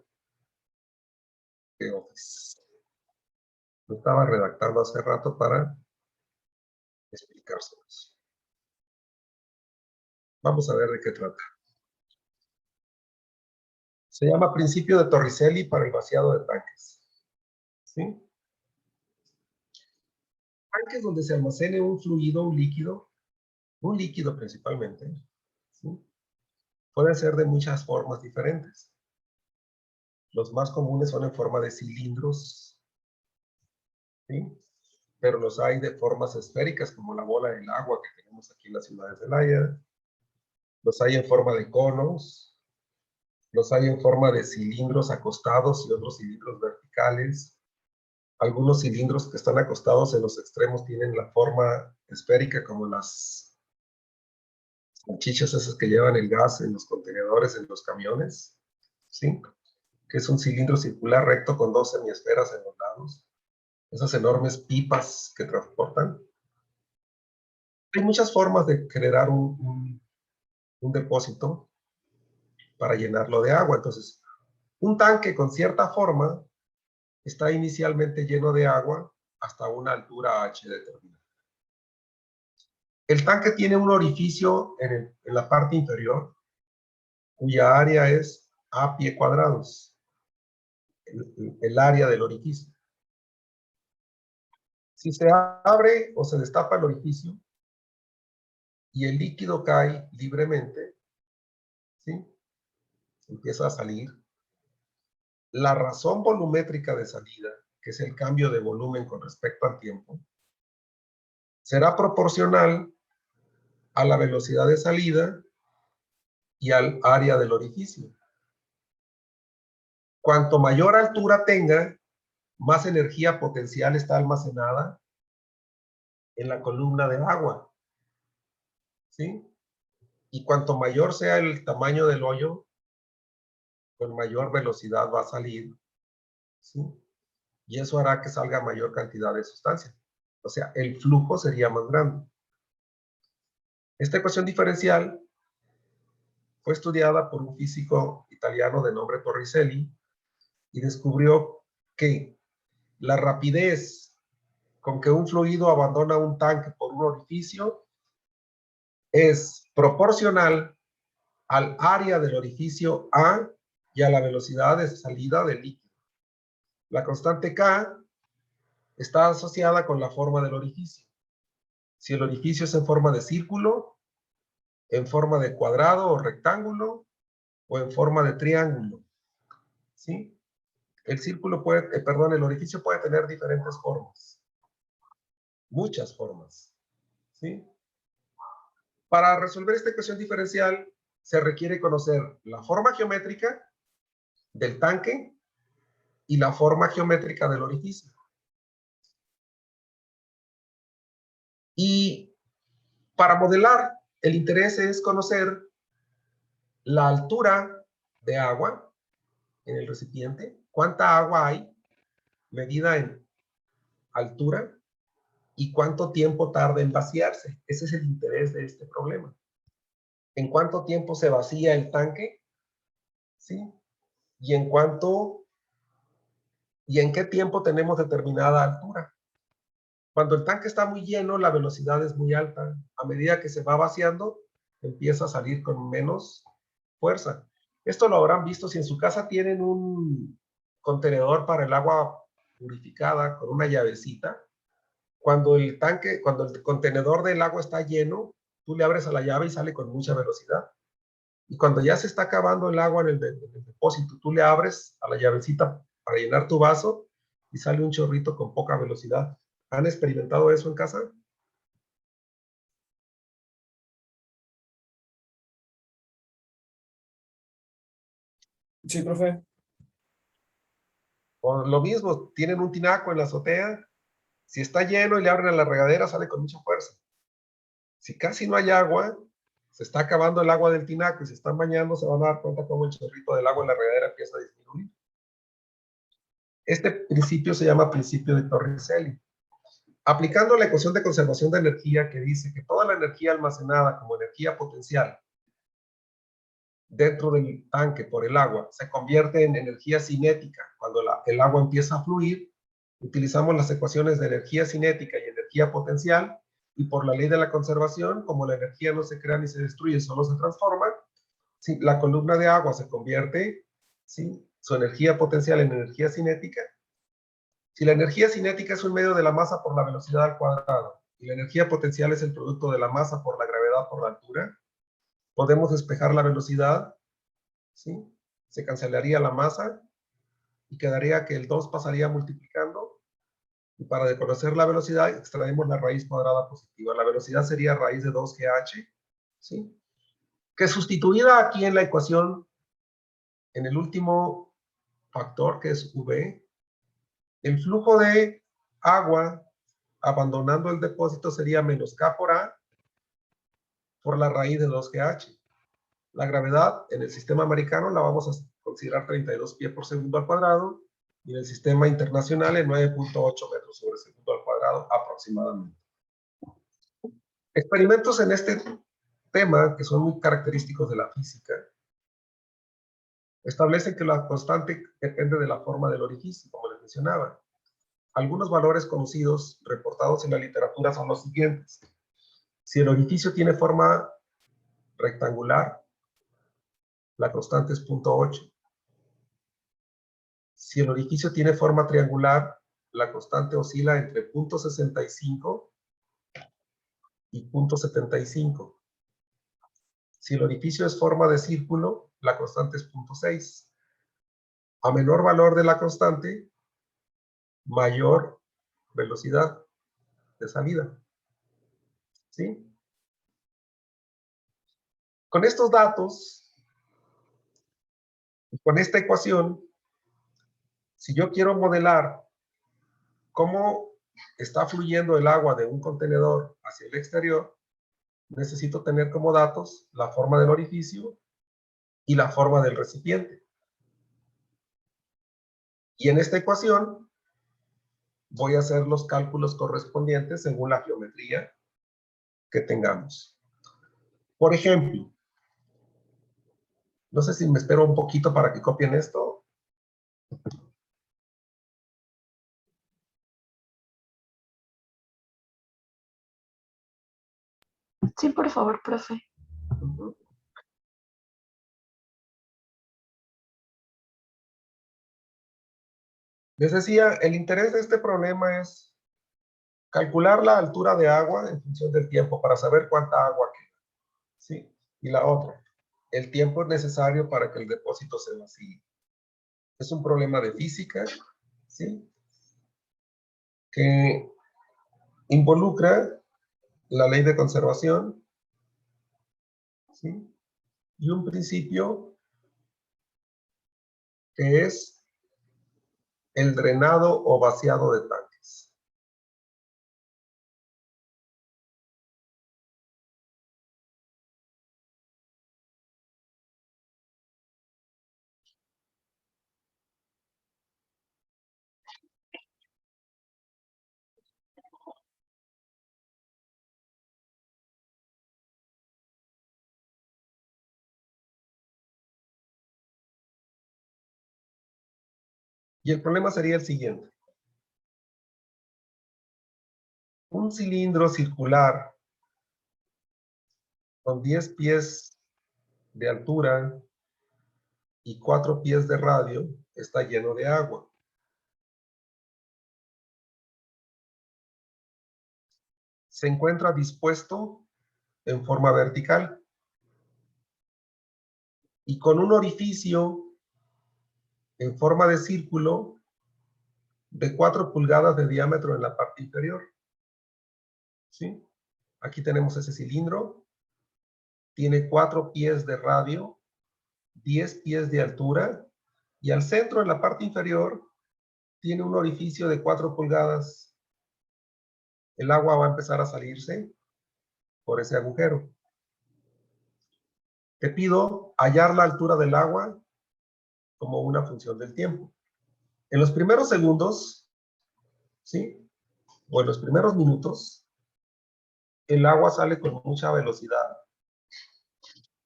de Office. Lo estaba redactando hace rato para explicárselos. Vamos a ver de qué trata. Se llama principio de Torricelli para el vaciado de tanques. ¿Sí? Tanques donde se almacene un fluido, un líquido principalmente, ¿sí? Pueden ser de muchas formas diferentes. Los más comunes son en forma de cilindros, ¿sí? Pero los hay de formas esféricas, como la bola del agua que tenemos aquí en la ciudad de Celaya. Los hay en forma de conos. Los hay en forma de cilindros acostados y otros cilindros verticales. Algunos cilindros que están acostados en los extremos tienen la forma esférica, como las salchichas esas que llevan el gas en los contenedores, en los camiones, ¿sí? Que es un cilindro circular recto con dos semiesferas en los lados. Esas enormes pipas que transportan. Hay muchas formas de generar un depósito para llenarlo de agua. Entonces, un tanque con cierta forma está inicialmente lleno de agua hasta una altura H determinada. El tanque tiene un orificio en la parte inferior, cuya área es A pie cuadrados, el área del orificio. Si se abre o se destapa el orificio y el líquido cae libremente, ¿sí? Empieza a salir. La razón volumétrica de salida, que es el cambio de volumen con respecto al tiempo, será proporcional a la velocidad de salida y al área del orificio. Cuanto mayor altura tenga, más energía potencial está almacenada en la columna de agua, ¿sí? Y cuanto mayor sea el tamaño del hoyo, con mayor velocidad va a salir, ¿sí? Y eso hará que salga mayor cantidad de sustancia. O sea, el flujo sería más grande. Esta ecuación diferencial fue estudiada por un físico italiano de nombre Torricelli y descubrió que la rapidez con que un fluido abandona un tanque por un orificio es proporcional al área del orificio A y a la velocidad de salida del líquido. La constante K está asociada con la forma del orificio. Si el orificio es en forma de círculo, en forma de cuadrado o rectángulo, o en forma de triángulo, ¿sí? El orificio puede tener diferentes formas, muchas formas, ¿sí? Para resolver esta ecuación diferencial, se requiere conocer la forma geométrica del tanque y la forma geométrica del orificio. Y para modelar, el interés es conocer la altura de agua en el recipiente, cuánta agua hay, medida en altura, y cuánto tiempo tarda en vaciarse. Ese es el interés de este problema. en cuánto tiempo se vacía el tanque, ¿sí? Y en qué tiempo tenemos determinada altura. Cuando el tanque está muy lleno, la velocidad es muy alta. A medida que se va vaciando, empieza a salir con menos fuerza. Esto lo habrán visto si en su casa tienen un contenedor para el agua purificada con una llavecita. Cuando el contenedor del agua está lleno, tú le abres a la llave y sale con mucha velocidad. Y cuando ya se está acabando el agua en el depósito, tú le abres a la llavecita para llenar tu vaso y sale un chorrito con poca velocidad. ¿Han experimentado eso en casa? Sí, profe. O lo mismo, tienen un tinaco en la azotea. Si está lleno y le abren a la regadera, sale con mucha fuerza. Si casi no hay agua, se está acabando el agua del tinaco y se están bañando, se van a dar cuenta cómo el chorrito del agua en la regadera empieza a disminuir. Este principio se llama principio de Torricelli. Aplicando la ecuación de conservación de energía que dice que toda la energía almacenada como energía potencial dentro del tanque por el agua se convierte en energía cinética cuando el agua empieza a fluir, utilizamos las ecuaciones de energía cinética y energía potencial, y por la ley de la conservación, como la energía no se crea ni se destruye, solo se transforma, ¿sí? La columna de agua se convierte, ¿sí?, su energía potencial en energía cinética. Si la energía cinética es un medio de la masa por la velocidad al cuadrado, y la energía potencial es el producto de la masa por la gravedad por la altura, podemos despejar la velocidad, ¿sí? Se cancelaría la masa y quedaría que el 2 pasaría multiplicando, y para conocer la velocidad extraemos la raíz cuadrada positiva. La velocidad sería raíz de 2GH, ¿sí? Que sustituida aquí en la ecuación, en el último factor que es V, el flujo de agua abandonando el depósito sería menos K por la raíz de 2GH. La gravedad en el sistema americano la vamos a considerar 32 pies por segundo al cuadrado, y en el sistema internacional en 9.8 metros sobre segundo al cuadrado aproximadamente. Experimentos en este tema, que son muy característicos de la física, establecen que la constante depende de la forma del orificio, como les mencionaba. Algunos valores conocidos reportados en la literatura son los siguientes. Si el orificio tiene forma rectangular, la constante es 0.8. Si el orificio tiene forma triangular, la constante oscila entre 0.65 y 0.75. Si el orificio es forma de círculo, la constante es 0.6. A menor valor de la constante, mayor velocidad de salida. ¿Sí? Con estos datos, con esta ecuación, si yo quiero modelar cómo está fluyendo el agua de un contenedor hacia el exterior, necesito tener como datos la forma del orificio y la forma del recipiente. Y en esta ecuación voy a hacer los cálculos correspondientes según la geometría que tengamos. Por ejemplo, no sé si me espero un poquito para que copien esto. Sí, por favor, profe. Les decía, el interés de este problema es calcular la altura de agua en función del tiempo para saber cuánta agua queda, ¿sí? Y la otra, el tiempo necesario para que el depósito se vacíe. Es un problema de física, ¿sí?, que involucra la ley de conservación, ¿sí?, y un principio que es el drenado o vaciado de tanques. Y el problema sería el siguiente. Un cilindro circular con 10 pies de altura y 4 pies de radio está lleno de agua. Se encuentra dispuesto en forma vertical y con un orificio en forma de círculo de 4 pulgadas de diámetro en la parte inferior. ¿Sí? Aquí tenemos ese cilindro. Tiene 4 pies de radio, 10 pies de altura y al centro, en la parte inferior, tiene un orificio de 4 pulgadas. El agua va a empezar a salirse por ese agujero. Te pido hallar la altura del agua como una función del tiempo. En los primeros segundos, ¿sí? O en los primeros minutos, el agua sale con mucha velocidad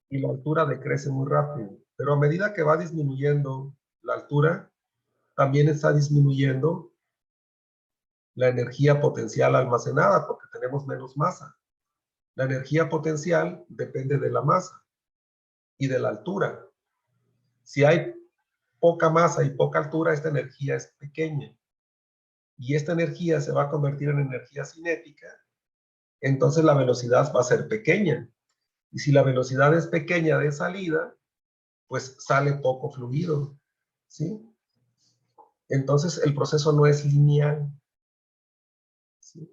y la altura decrece muy rápido. Pero a medida que va disminuyendo la altura, también está disminuyendo la energía potencial almacenada porque tenemos menos masa. La energía potencial depende de la masa y de la altura. Si hay poca masa y poca altura, esta energía es pequeña. Y esta energía se va a convertir en energía cinética, entonces la velocidad va a ser pequeña. Y si la velocidad es pequeña de salida, pues sale poco fluido, ¿sí? Entonces el proceso no es lineal, ¿sí?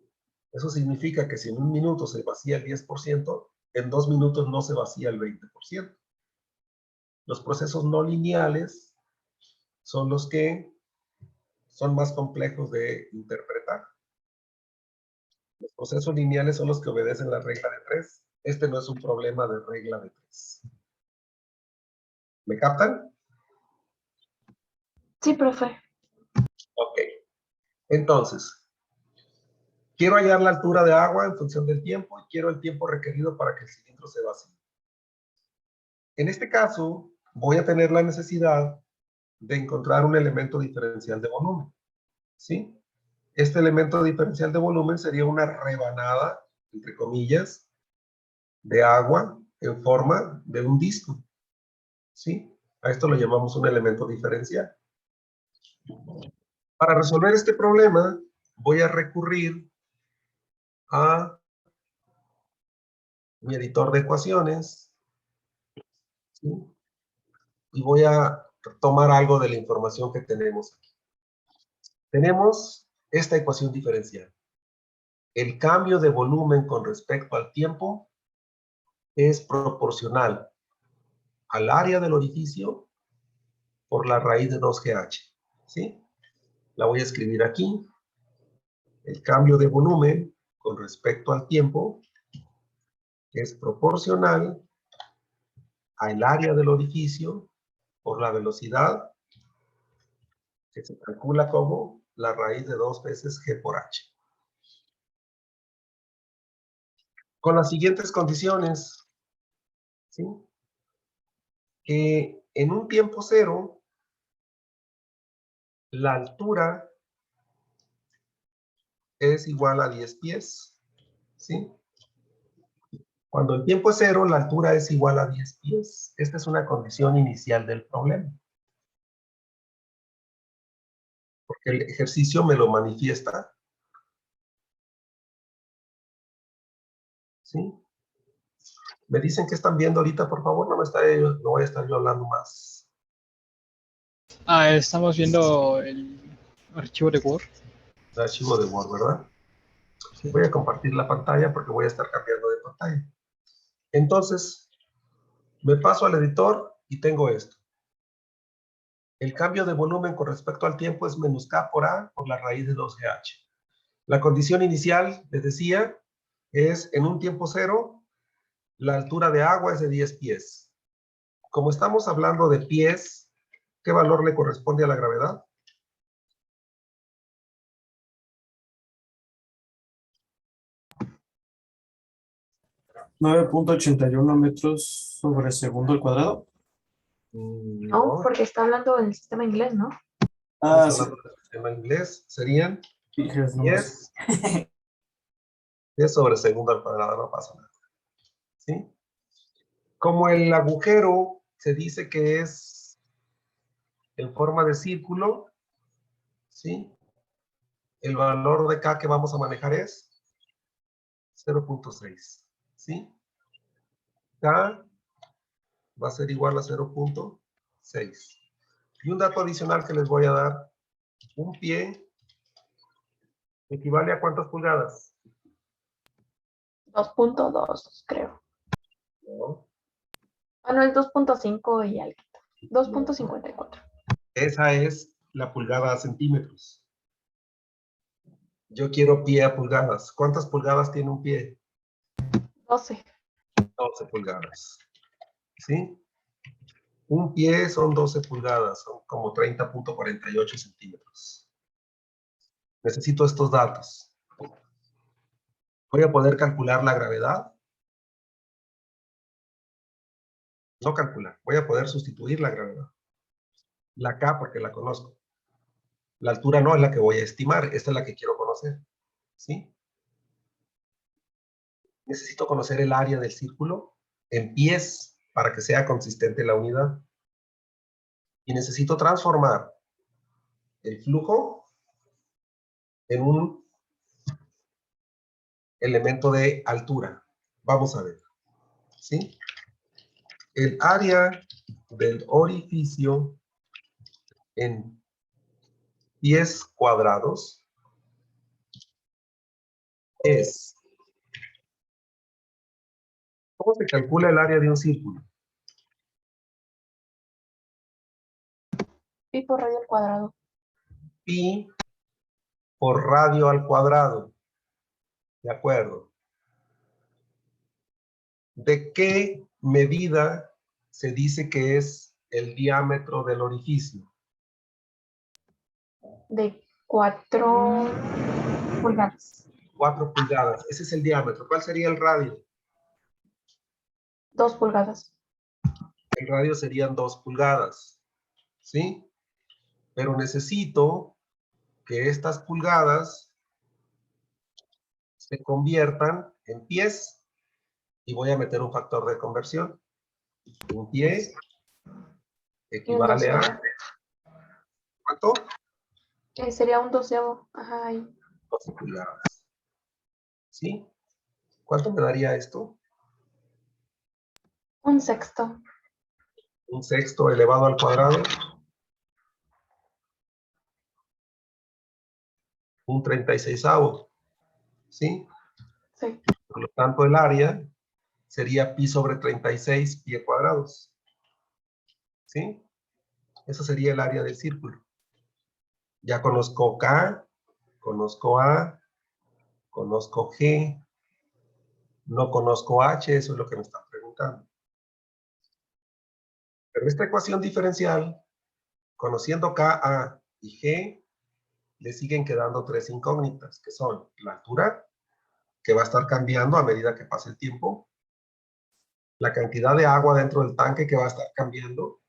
Eso significa que si en un minuto se vacía el 10%, en 2 minutos no se vacía el 20%. Los procesos no lineales son los que son más complejos de interpretar. Los procesos lineales son los que obedecen la regla de 3. Este no es un problema de regla de 3. ¿Me captan? Sí, profe. Ok. Entonces, quiero hallar la altura de agua en función del tiempo y quiero el tiempo requerido para que el cilindro se vacíe. En este caso, voy a tener la necesidad de encontrar un elemento diferencial de volumen, ¿sí? Este elemento diferencial de volumen sería una rebanada, entre comillas, de agua en forma de un disco, ¿sí? A esto lo llamamos un elemento diferencial. Para resolver este problema, voy a recurrir a mi editor de ecuaciones, ¿sí? Y voy a tomar algo de la información que tenemos aquí. Tenemos esta ecuación diferencial. El cambio de volumen con respecto al tiempo es proporcional al área del orificio por la raíz de 2GH, ¿sí? La voy a escribir aquí. El cambio de volumen con respecto al tiempo es proporcional al área del orificio por la velocidad que se calcula como la raíz de 2 veces G por H. Con las siguientes condiciones, ¿sí? Que en un tiempo cero, la altura es igual a 10 pies, ¿sí? Cuando el tiempo es cero, la altura es igual a 10 pies. Esta es una condición inicial del problema. Porque el ejercicio me lo manifiesta. ¿Sí? Me dicen que están viendo ahorita, por favor, no voy a estar yo hablando más. Estamos viendo el archivo de Word. El archivo de Word, ¿verdad? Sí. Voy a compartir la pantalla porque voy a estar cambiando de pantalla. Entonces, me paso al editor y tengo esto. El cambio de volumen con respecto al tiempo es menos K por A por la raíz de 2GH. La condición inicial, les decía, es en un tiempo cero, la altura de agua es de 10 pies. Como estamos hablando de pies, ¿qué valor le corresponde a la gravedad? ¿9.81 metros sobre segundo al cuadrado? No, porque está hablando del sistema inglés, ¿no? Ah, Estamos sí. hablando del sistema inglés. Serían Fijas nomás. 10 sobre segundo al cuadrado, no pasa nada. ¿Sí? Como el agujero se dice que es en forma de círculo, ¿sí? El valor de K que vamos a manejar es 0.6, ¿sí? K va a ser igual a 0.6. Y un dato adicional que les voy a dar, un pie equivale a ¿cuántas pulgadas? 2.2, creo. ¿No? Ah, no, es 2.5 y algo. 2.54. Esa es la pulgada a centímetros. Yo quiero pie a pulgadas. ¿Cuántas pulgadas tiene un pie? 12. 12 pulgadas. ¿Sí? Un pie son 12 pulgadas, son como 30.48 centímetros. Necesito estos datos. Voy a poder calcular la gravedad. No calcular, voy a poder sustituir la gravedad. La K porque la conozco. La altura no es la que voy a estimar, esta es la que quiero conocer. ¿Sí? Necesito conocer el área del círculo en pies para que sea consistente la unidad. Y necesito transformar el flujo en un elemento de altura. Vamos a ver. ¿Sí? El área del orificio en pies cuadrados es... ¿Cómo se calcula el área de un círculo? Pi por radio al cuadrado. Pi por radio al cuadrado. ¿De acuerdo? ¿De qué medida se dice que es el diámetro del orificio? De 4 pulgadas. 4 pulgadas. Ese es el diámetro. ¿Cuál sería el radio? 2 pulgadas. El radio serían 2 pulgadas. ¿Sí? Pero necesito que estas pulgadas se conviertan en pies y voy a meter un factor de conversión. Un pie equivale a... ¿Cuánto? Sería un doceavo. Ajá, ahí. 12 pulgadas. ¿Sí? ¿Cuánto me daría esto? Un sexto. Un sexto elevado al cuadrado. Un 36avo. ¿Sí? Sí. Por lo tanto, el área sería pi sobre 36 pie cuadrados. ¿Sí? Eso sería el área del círculo. Ya conozco K, conozco A, conozco G, no conozco H, eso es lo que me están preguntando. Pero esta ecuación diferencial, conociendo K, A y G, le siguen quedando 3 incógnitas, que son la altura, que va a estar cambiando a medida que pase el tiempo, la cantidad de agua dentro del tanque que va a estar cambiando,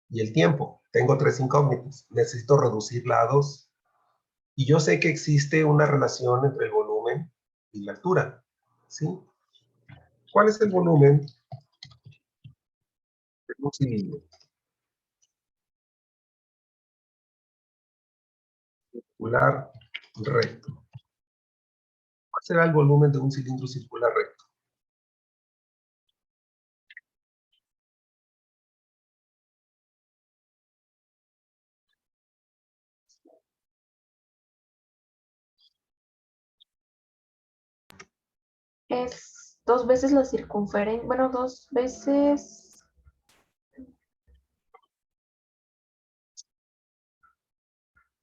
y el tiempo. Tengo 3 incógnitas. Necesito reducirla a 2. Y yo sé que existe una relación entre el volumen y la altura. ¿Sí? ¿Cuál es el volumen de un cilindro circular recto? ¿Cuál será el volumen de un cilindro circular recto? Es 2 veces la circunferencia. Bueno, 2 veces.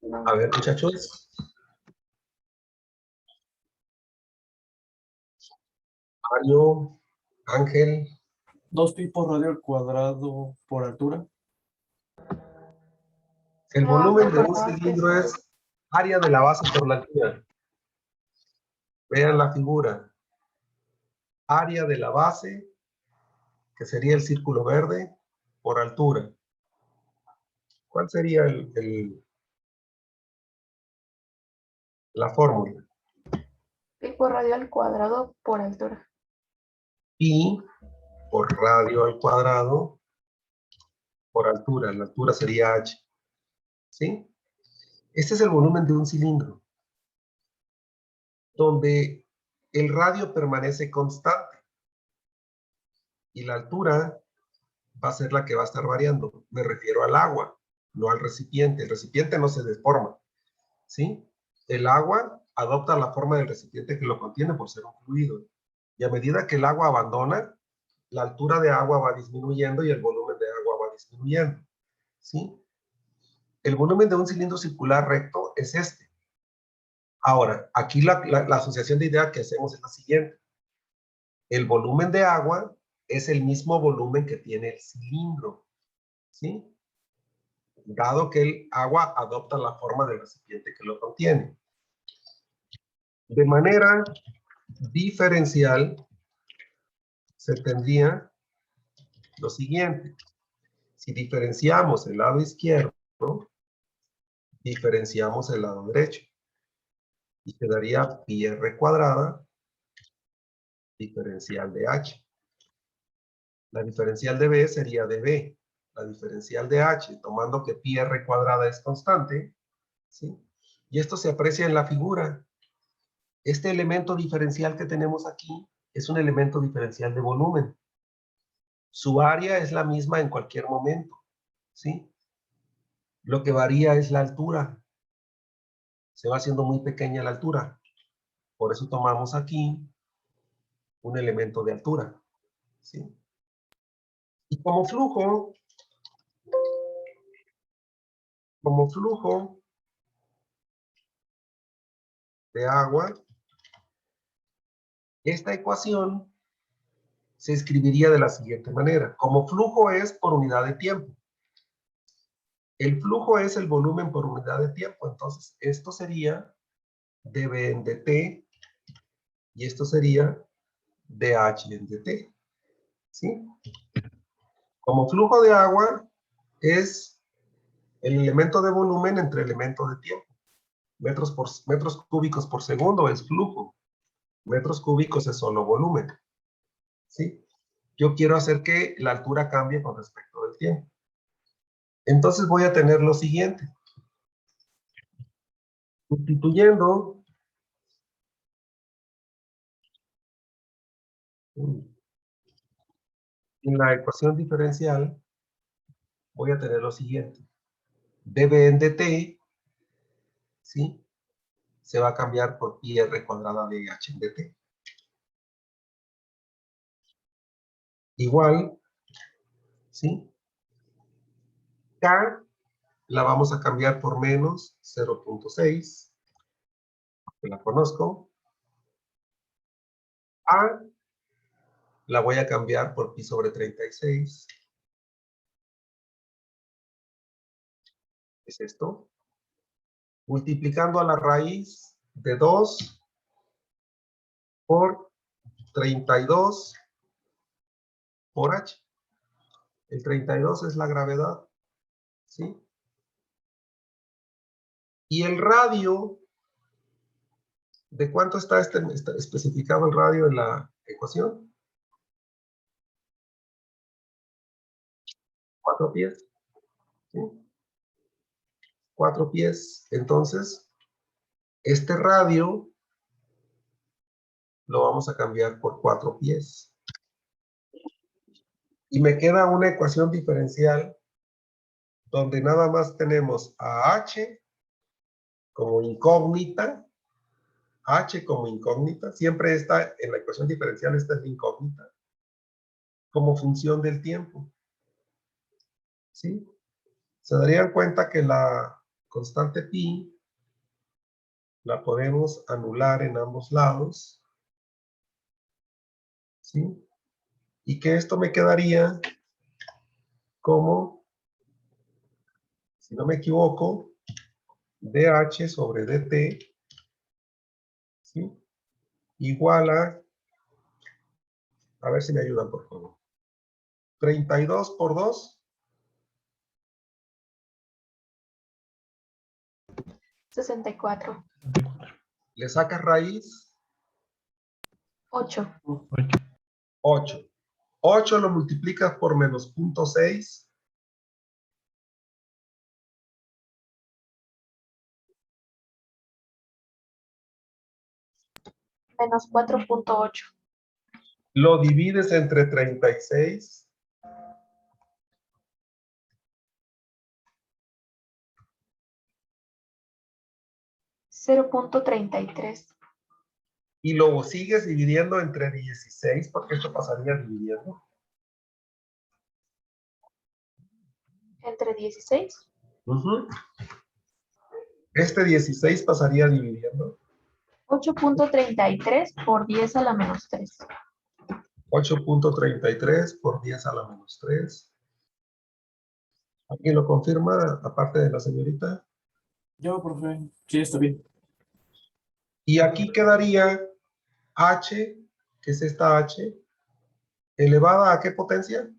No. A ver, muchachos. Mario, Ángel. 2 pi por radio al cuadrado por altura. El No, volumen me de un acordaba que cilindro sí. es área de la base por la altura. Vean la figura. Área de la base, que sería el círculo verde, por altura. ¿Cuál sería La fórmula. Pi por radio al cuadrado por altura. Pi por radio al cuadrado por altura. La altura sería h. ¿Sí? Este es el volumen de un cilindro, donde el radio permanece constante y la altura va a ser la que va a estar variando. Me refiero al agua, no al recipiente. El recipiente no se deforma, ¿sí? El agua adopta la forma del recipiente que lo contiene por ser un fluido. Y a medida que el agua abandona, la altura de agua va disminuyendo y el volumen de agua va disminuyendo, ¿sí? El volumen de un cilindro circular recto es este. Ahora, aquí la asociación de idea que hacemos es la siguiente. El volumen de agua es el mismo volumen que tiene el cilindro, ¿sí? Dado que el agua adopta la forma del recipiente que lo contiene. De manera diferencial, se tendría lo siguiente. Si diferenciamos el lado izquierdo, diferenciamos el lado derecho. Y quedaría pi r cuadrada diferencial de h. La diferencial de b sería db. La diferencial de h, tomando que pi r cuadrada es constante, ¿sí? Y esto se aprecia en la figura. Este elemento diferencial que tenemos aquí es un elemento diferencial de volumen. Su área es la misma en cualquier momento, ¿sí? Lo que varía es la altura. Se va haciendo muy pequeña la altura. Por eso tomamos aquí un elemento de altura, ¿sí? Y como flujo de agua, esta ecuación se escribiría de la siguiente manera. Como flujo es por unidad de tiempo. El flujo es el volumen por unidad de tiempo. Entonces, esto sería dB en dt y esto sería dH en dt, ¿sí? Como flujo de agua es el elemento de volumen entre elemento de tiempo. Metros cúbicos por segundo es flujo. Metros cúbicos es solo volumen, ¿sí? Yo quiero hacer que la altura cambie con respecto del tiempo. Entonces voy a tener lo siguiente. Sustituyendo en la ecuación diferencial, voy a tener lo siguiente. dB en dt, ¿sí? Se va a cambiar por pi r cuadrada de h en dt. Igual, ¿sí? K la vamos a cambiar por menos 0.6, que la conozco. A la voy a cambiar por pi sobre 36. Es esto. Multiplicando a la raíz de 2 por 32 por h. El 32 es la gravedad, ¿sí? Y el radio, ¿de cuánto está especificado el radio en la ecuación? 4 pies, ¿sí? 4 pies. Entonces, este radio lo vamos a cambiar por 4 pies. Y me queda una ecuación diferencial donde nada más tenemos a h como incógnita. H como incógnita. Siempre está en la ecuación diferencial, esta es la incógnita. Como función del tiempo. ¿Sí? Se darían cuenta que la constante pi la podemos anular en ambos lados. ¿Sí? Y que esto me quedaría como, si no me equivoco, dH sobre dt, ¿sí? Igual a ver si me ayudan por favor, 32 por 2. 64. Le sacas raíz, 8. 8. 8 lo multiplicas por menos 0.6. Menos 4.8. Lo divides entre 36. $0.33. Y lo sigues dividiendo entre 16, porque esto pasaría dividiendo. Entre 16. Ujú. Este 16 pasaría dividiendo. 8.33 por 10 a la menos 3. 8.33 por 10 a la menos 3. ¿Alguien lo confirma, aparte de la señorita? Yo, profe. Sí, está bien. Y aquí quedaría h, que es esta h, elevada ¿a qué potencia?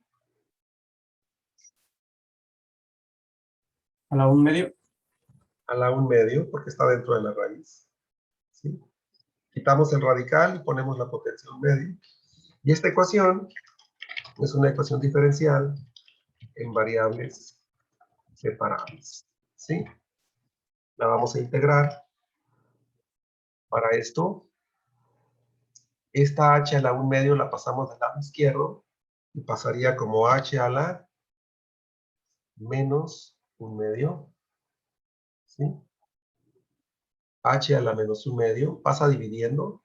A la 1/2. A la 1/2, porque está dentro de la raíz. ¿Sí? Quitamos el radical y ponemos la potencia 1/2. Y esta ecuación es una ecuación diferencial en variables separables. ¿Sí? La vamos a integrar. Para esto, esta h a la 1/2 la pasamos del lado izquierdo y pasaría como h a la menos 1/2. ¿Sí? H a la menos 1/2 pasa dividiendo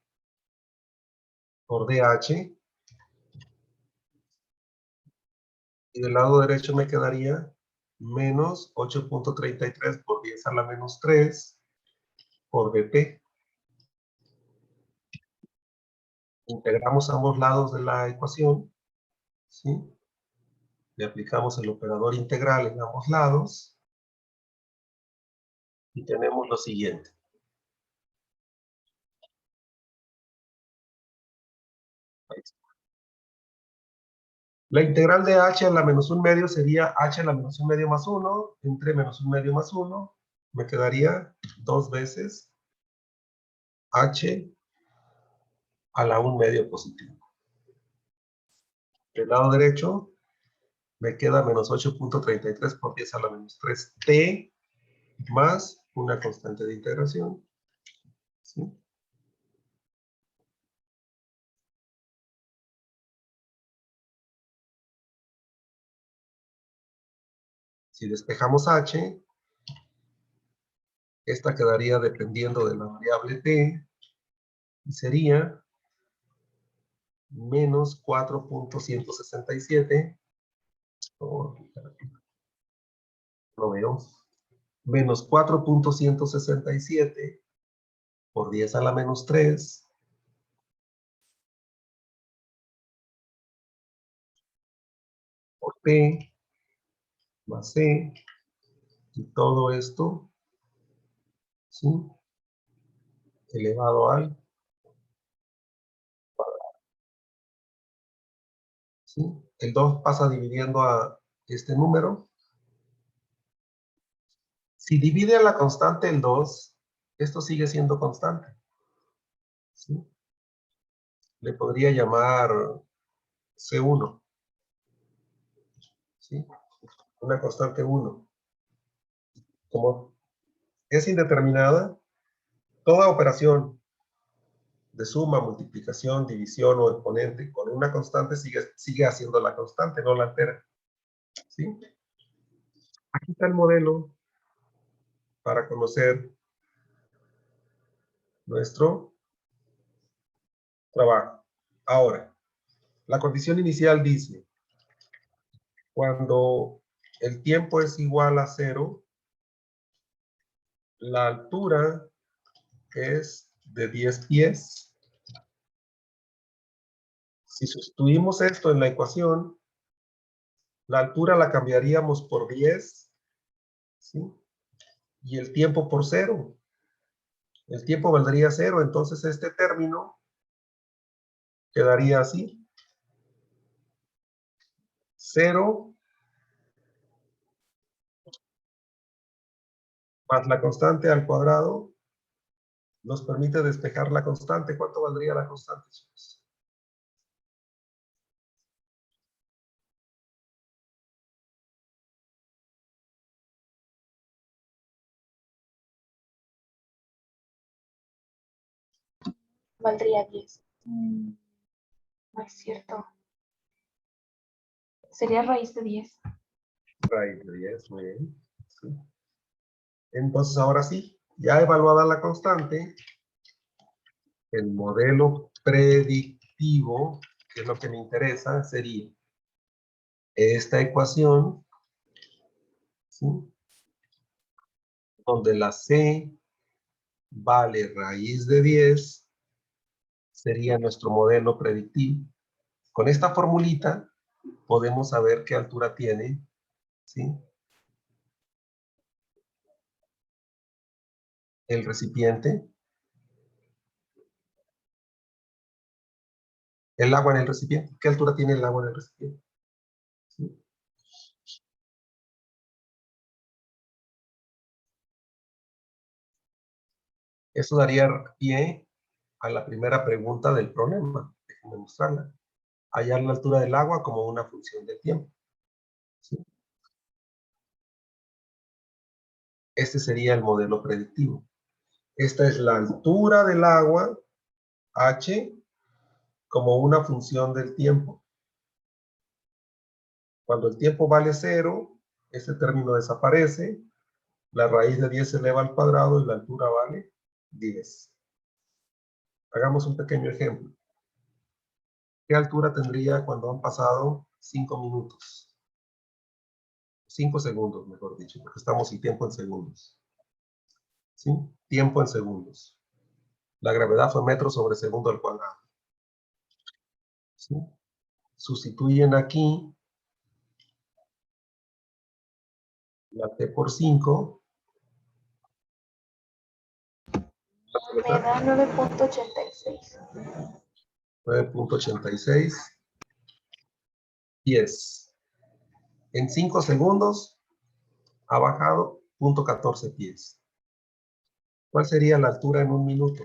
por DH. Y del lado derecho me quedaría menos 8.33 por 10 a la menos 3 por dp. Integramos ambos lados de la ecuación. ¿Sí? Le aplicamos el operador integral en ambos lados. Y tenemos lo siguiente. La integral de h a la menos 1/2 sería h a la menos 1/2 más 1 entre menos 1/2 más 1. Me quedaría 2 veces h a la 1/2 positivo. Del lado derecho me queda menos 8.33 por 10 a la menos 3 t más una constante de integración. ¿Sí? Si despejamos h, esta quedaría dependiendo de la variable t y sería menos 4.167 no veo, menos 4.167 por 10 a la menos 3 por t más c y todo esto, ¿sí? Elevado al cuadrado. ¿Sí? El 2 pasa dividiendo a este número. Si divide a la constante el 2, esto sigue siendo constante. ¿Sí? Le podría llamar C1. ¿Sí? Una constante 1. Como es indeterminada, toda operación de suma, multiplicación, división o exponente con una constante sigue haciendo la constante, no la altera. ¿Sí? Aquí está el modelo para conocer nuestro trabajo. Ahora, la condición inicial dice, cuando el tiempo es igual a 0, la altura es de 10 pies. Si sustituimos esto en la ecuación, la altura la cambiaríamos por 10, ¿sí? Y el tiempo por 0. El tiempo valdría 0, entonces este término quedaría así. 0 más la constante al cuadrado nos permite despejar la constante. ¿Cuánto valdría la constante, chicos? Valdría 10. No es cierto. Sería raíz de 10. Raíz de 10, muy bien. Sí. Entonces, ahora sí, ya evaluada la constante, el modelo predictivo, que es lo que me interesa, sería esta ecuación, ¿sí? Donde la C vale raíz de 10, sería nuestro modelo predictivo. Con esta formulita podemos saber qué altura tiene, ¿sí? El recipiente, el agua en el recipiente. ¿Qué altura tiene el agua en el recipiente? ¿Sí? Eso daría pie a la primera pregunta del problema. Déjenme mostrarla. Hallar la altura del agua como una función del tiempo. ¿Sí? Este sería el modelo predictivo. Esta es la altura del agua, H, como una función del tiempo. Cuando el tiempo vale 0, este término desaparece, la raíz de 10 se eleva al cuadrado y la altura vale 10. Hagamos un pequeño ejemplo. ¿Qué altura tendría cuando han pasado 5 minutos? 5 segundos, mejor dicho, porque estamos en tiempo en segundos. ¿Sí? Tiempo en segundos. La gravedad fue metros sobre segundo al cuadrado. ¿Sí? Sustituyen aquí la T por 5. Me da 9.86. 9.86. 10. En 5 segundos ha bajado 0.14 pies. ¿Cuál sería la altura en un minuto?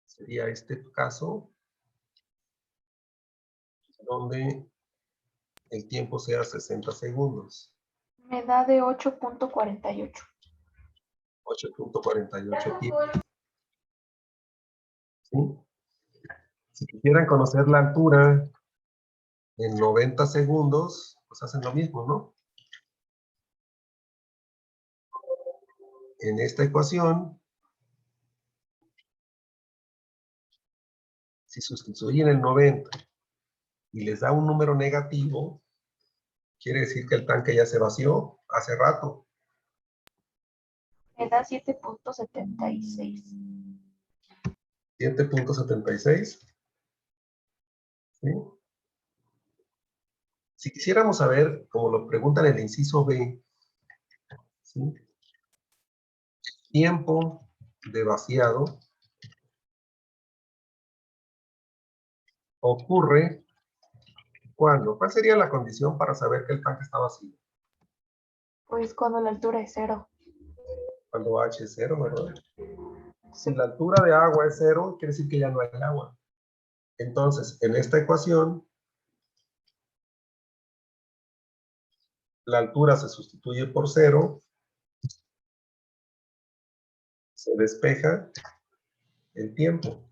Sería este caso donde el tiempo sea 60 segundos. Me da de 8.48. 8.48 pies. ¿Sí? Si quisieran conocer la altura en 90 segundos, pues hacen lo mismo, ¿no? En esta ecuación, si sustituyen el 90 y les da un número negativo, quiere decir que el tanque ya se vació hace rato. Me da 7.76. 7.76. ¿Sí? Si quisiéramos saber, como lo preguntan en el inciso B, ¿sí? Tiempo de vaciado ocurre cuando. ¿Cuál sería la condición para saber que el tanque está vacío? Pues cuando la altura es 0. Cuando H es 0, ¿verdad? Si la altura de agua es 0, quiere decir que ya no hay agua. Entonces, en esta ecuación, la altura se sustituye por 0, se despeja el tiempo.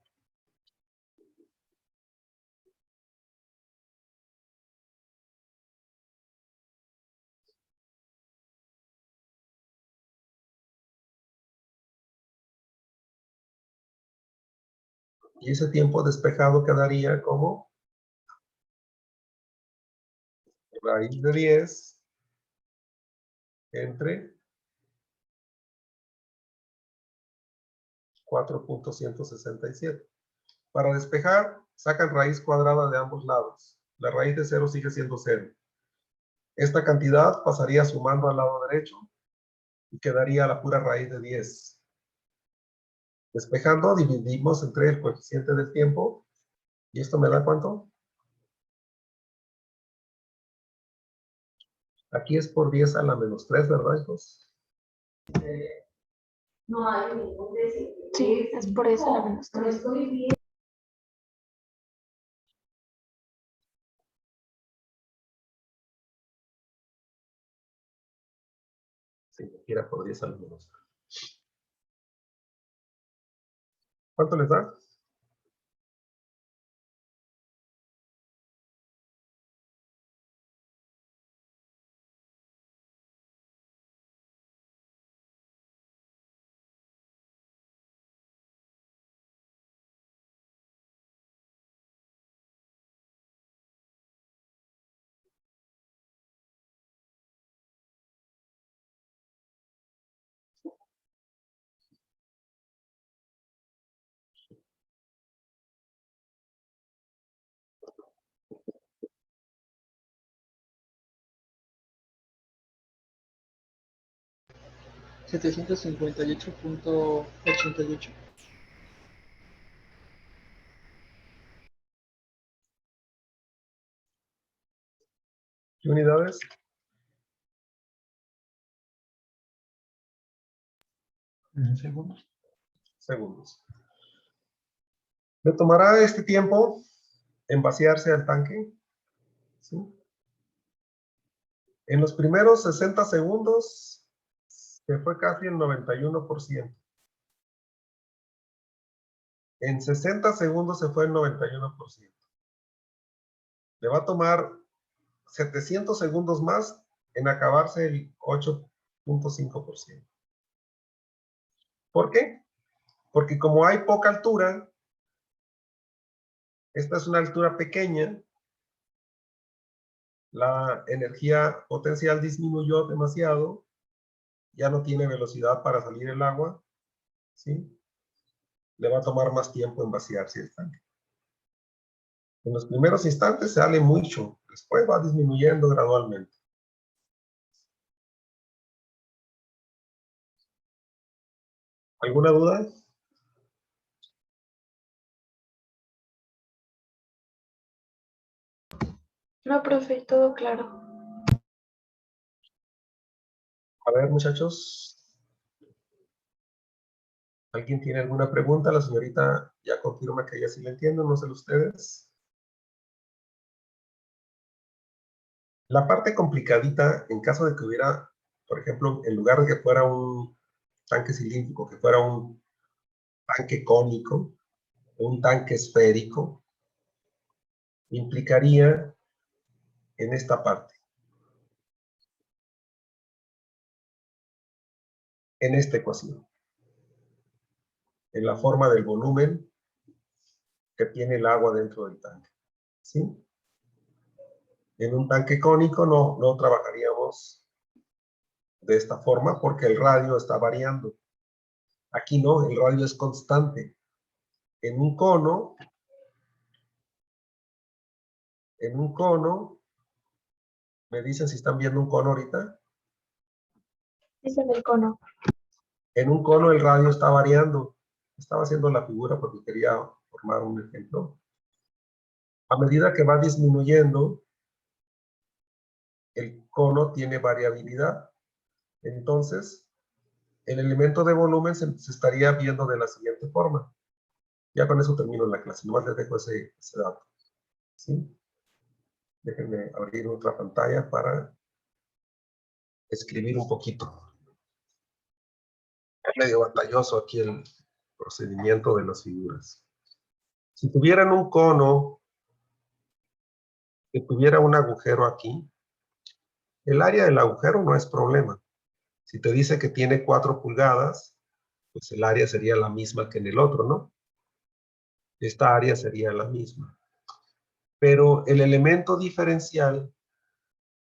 Y ese tiempo despejado quedaría como raíz de 10 entre 4.167. Para despejar, sacan raíz cuadrada de ambos lados. La raíz de 0 sigue siendo 0. Esta cantidad pasaría sumando al lado derecho y quedaría la pura raíz de 10. Despejando, dividimos entre el coeficiente del tiempo. ¿Y esto me da cuánto? Aquí es por 10 a la menos 3, ¿verdad, hijos? Sí, es por eso la menos 3. Sí, aquí era por 10 a la menos 3. ¿Cuánto les da? $758.88. ¿Qué unidades? En segundos. Segundos. Le tomará este tiempo en vaciarse el tanque. ¿Sí? En los primeros 60 segundos se fue casi el 91%. En 60 segundos se fue el 91%. Le va a tomar 700 segundos más en acabarse el 8.5%. ¿Por qué? Porque como hay poca altura, esta es una altura pequeña, la energía potencial disminuyó demasiado, ya no tiene velocidad para salir el agua, ¿sí? Le va a tomar más tiempo en vaciarse el tanque. En los primeros instantes sale mucho, después va disminuyendo gradualmente. ¿Alguna duda? No, profe, todo claro. A ver, muchachos. ¿Alguien tiene alguna pregunta? La señorita ya confirma que ella sí la entiende, no sé ustedes. La parte complicadita, en caso de que hubiera, por ejemplo, en lugar de que fuera un tanque cilíndrico, que fuera un tanque cónico, un tanque esférico, implicaría en esta parte, en esta ecuación, en la forma del volumen que tiene el agua dentro del tanque, ¿sí? En un tanque cónico no trabajaríamos de esta forma porque el radio está variando. Aquí no, el radio es constante. En un cono, me dicen si están viendo un cono ahorita. Dice el cono. En un cono el radio está variando. Estaba haciendo la figura porque quería formar un ejemplo. A medida que va disminuyendo, el cono tiene variabilidad. Entonces, el elemento de volumen se estaría viendo de la siguiente forma. Ya con eso termino la clase. Nomás les dejo ese dato. ¿Sí? Déjenme abrir otra pantalla para escribir un poquito. Es medio batalloso aquí el procedimiento de las figuras. Si tuvieran un cono que tuviera un agujero aquí, el área del agujero no es problema. Si te dice que tiene 4 pulgadas, pues el área sería la misma que en el otro, ¿no? Esta área sería la misma. Pero el elemento diferencial,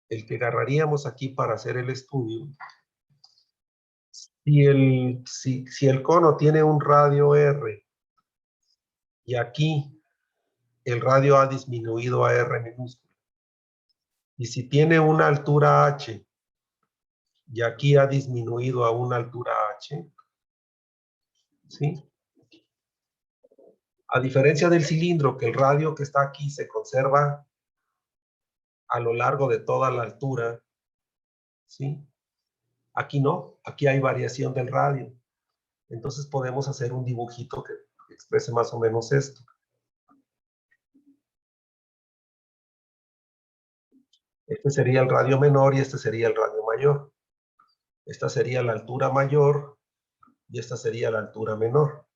el que agarraríamos aquí para hacer el estudio, si el cono tiene un radio R y aquí el radio ha disminuido a R minúscula, y si tiene una altura H y aquí ha disminuido a una altura H, ¿sí? A diferencia del cilindro, que el radio que está aquí se conserva a lo largo de toda la altura ¿sí? Aquí no, aquí hay variación del radio. Entonces podemos hacer un dibujito que exprese más o menos esto. Este sería el radio menor y este sería el radio mayor. Esta sería la altura mayor y esta sería la altura menor.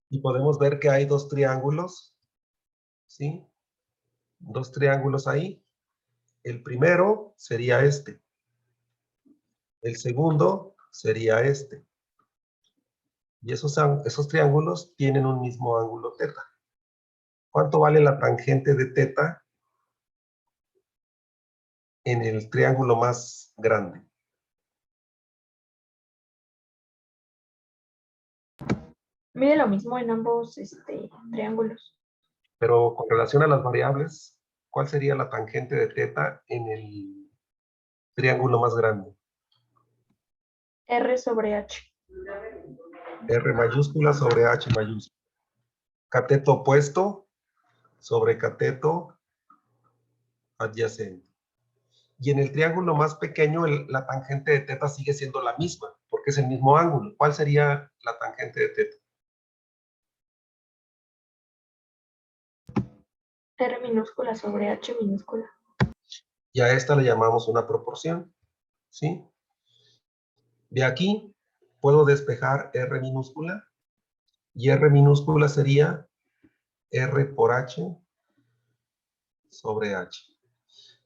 Y podemos ver que hay dos triángulos, ¿sí? Dos triángulos ahí. El primero sería este. El segundo sería este. Y esos triángulos tienen un mismo ángulo teta. ¿Cuánto vale la tangente de teta en el triángulo más grande? Mide lo mismo en ambos triángulos. Pero con relación a las variables, ¿cuál sería la tangente de teta en el triángulo más grande? R sobre H. R mayúscula sobre H mayúscula. Cateto opuesto sobre cateto adyacente. Y en el triángulo más pequeño, la tangente de teta sigue siendo la misma, porque es el mismo ángulo. ¿Cuál sería la tangente de teta? R minúscula sobre H minúscula. Y a esta le llamamos una proporción, ¿sí? De aquí puedo despejar R minúscula, y R minúscula sería R por H sobre H.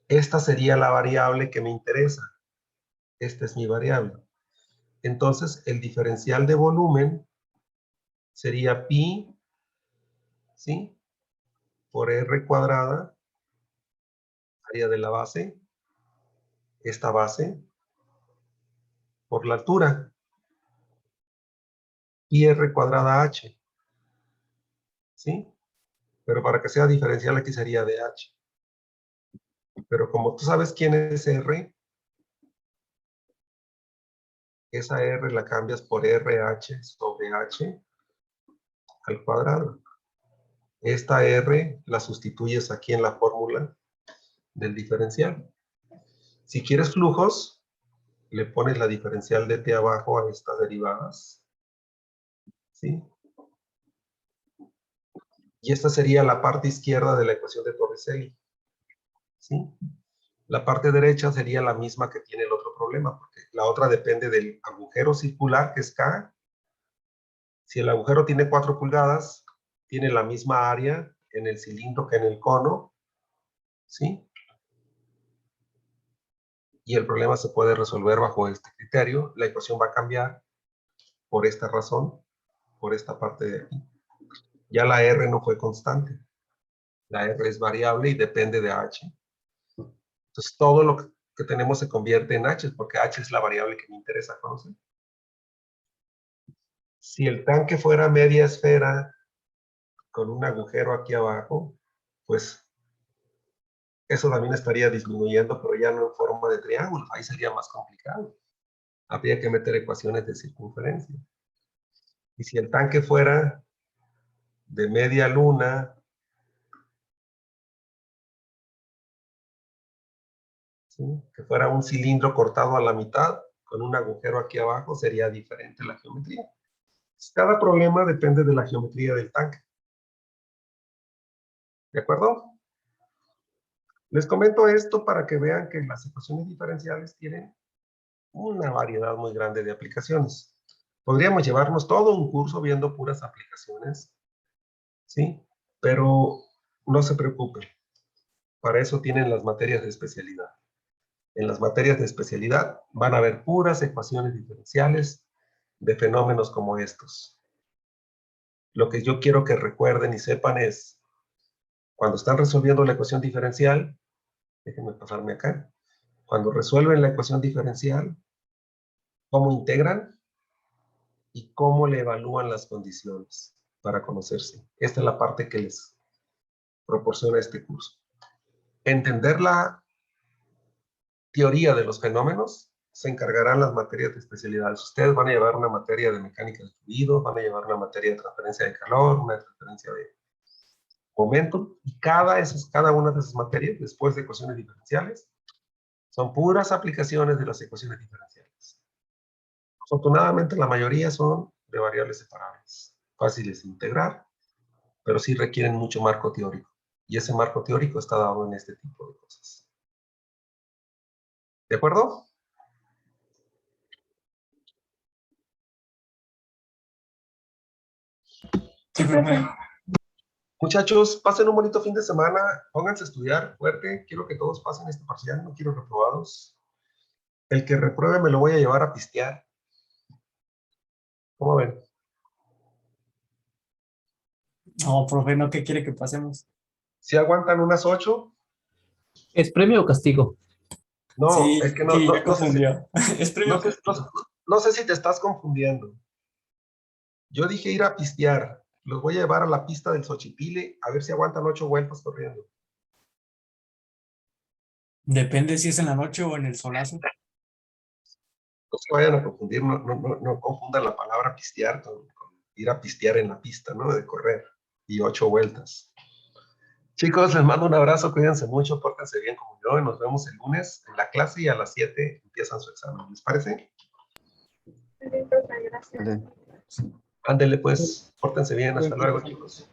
Esta sería la variable que me interesa. Esta es mi variable. Entonces, el diferencial de volumen sería pi, ¿sí? Por R cuadrada, área de la base, esta base, por la altura, pi R cuadrada H, ¿sí? Pero para que sea diferencial aquí sería de H. Pero como tú sabes quién es R, esa R la cambias por RH sobre H al cuadrado. Esta R la sustituyes aquí en la fórmula del diferencial. Si quieres flujos, le pones la diferencial de t abajo a estas derivadas, ¿sí? Y esta sería la parte izquierda de la ecuación de Torricelli, ¿sí? La parte derecha sería la misma que tiene el otro problema, porque la otra depende del agujero circular, que es K. Si el agujero tiene 4 pulgadas, tiene la misma área en el cilindro que en el cono, ¿sí? Y el problema se puede resolver bajo este criterio. La ecuación va a cambiar por esta razón, por esta parte de aquí. Ya la R no fue constante. La R es variable y depende de H. Entonces todo lo que tenemos se convierte en H, porque H es la variable que me interesa conocer. Si el tanque fuera media esfera con un agujero aquí abajo, pues eso también estaría disminuyendo, pero ya no en forma de triángulo. Ahí sería más complicado. Habría que meter ecuaciones de circunferencia. Y si el tanque fuera de media luna, ¿sí? Que fuera un cilindro cortado a la mitad, con un agujero aquí abajo, sería diferente la geometría. Cada problema depende de la geometría del tanque. ¿De acuerdo? Les comento esto para que vean que las ecuaciones diferenciales tienen una variedad muy grande de aplicaciones. Podríamos llevarnos todo un curso viendo puras aplicaciones, ¿sí? Pero no se preocupen. Para eso tienen las materias de especialidad. En las materias de especialidad van a haber puras ecuaciones diferenciales de fenómenos como estos. Lo que yo quiero que recuerden y sepan es, cuando están resolviendo la ecuación diferencial, déjenme pasarme acá, cuando resuelven la ecuación diferencial, cómo integran y cómo le evalúan las condiciones para conocerse. Esta es la parte que les proporciona este curso. Entender la teoría de los fenómenos se encargarán las materias de especialidades. Ustedes van a llevar una materia de mecánica de fluidos, van a llevar una materia de transferencia de calor, una transferencia de momento, y cada una de esas materias, después de ecuaciones diferenciales, Son puras aplicaciones de las ecuaciones diferenciales. Afortunadamente, la mayoría son de variables separables, fáciles de integrar, pero sí requieren mucho marco teórico. Y ese marco teórico está dado en este tipo de cosas. ¿De acuerdo? Sí, profe. Muchachos, pasen un bonito fin de semana. Pónganse a estudiar fuerte. Quiero que todos pasen este parcial. No quiero reprobados. El que repruebe me lo voy a llevar a pistear. ¿Cómo ven? No, profe, no, ¿qué quiere que pasemos? Si aguantan unas 8, ¿Es premio o castigo? no, Sí, es que sí, ya no sé si, confundió. Es premio. no sé si te estás confundiendo. Yo dije ir a pistear. Los voy a llevar a la pista del Xochipile a ver si aguantan 8 vueltas corriendo. Depende si es en la noche o en el solazo. No se vayan a confundir, no confundan la palabra pistear con ir a pistear en la pista, ¿no? De correr y 8 vueltas. Chicos, les mando un abrazo, cuídense mucho, pórtense bien como yo y nos vemos el lunes en la clase y a las 7 empiezan su examen. ¿Les parece? Sí, profe, gracias. Ándele pues, pórtense bien, hasta luego, chicos.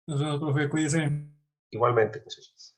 Nos vemos, profe, cuídese. Igualmente, muchachos.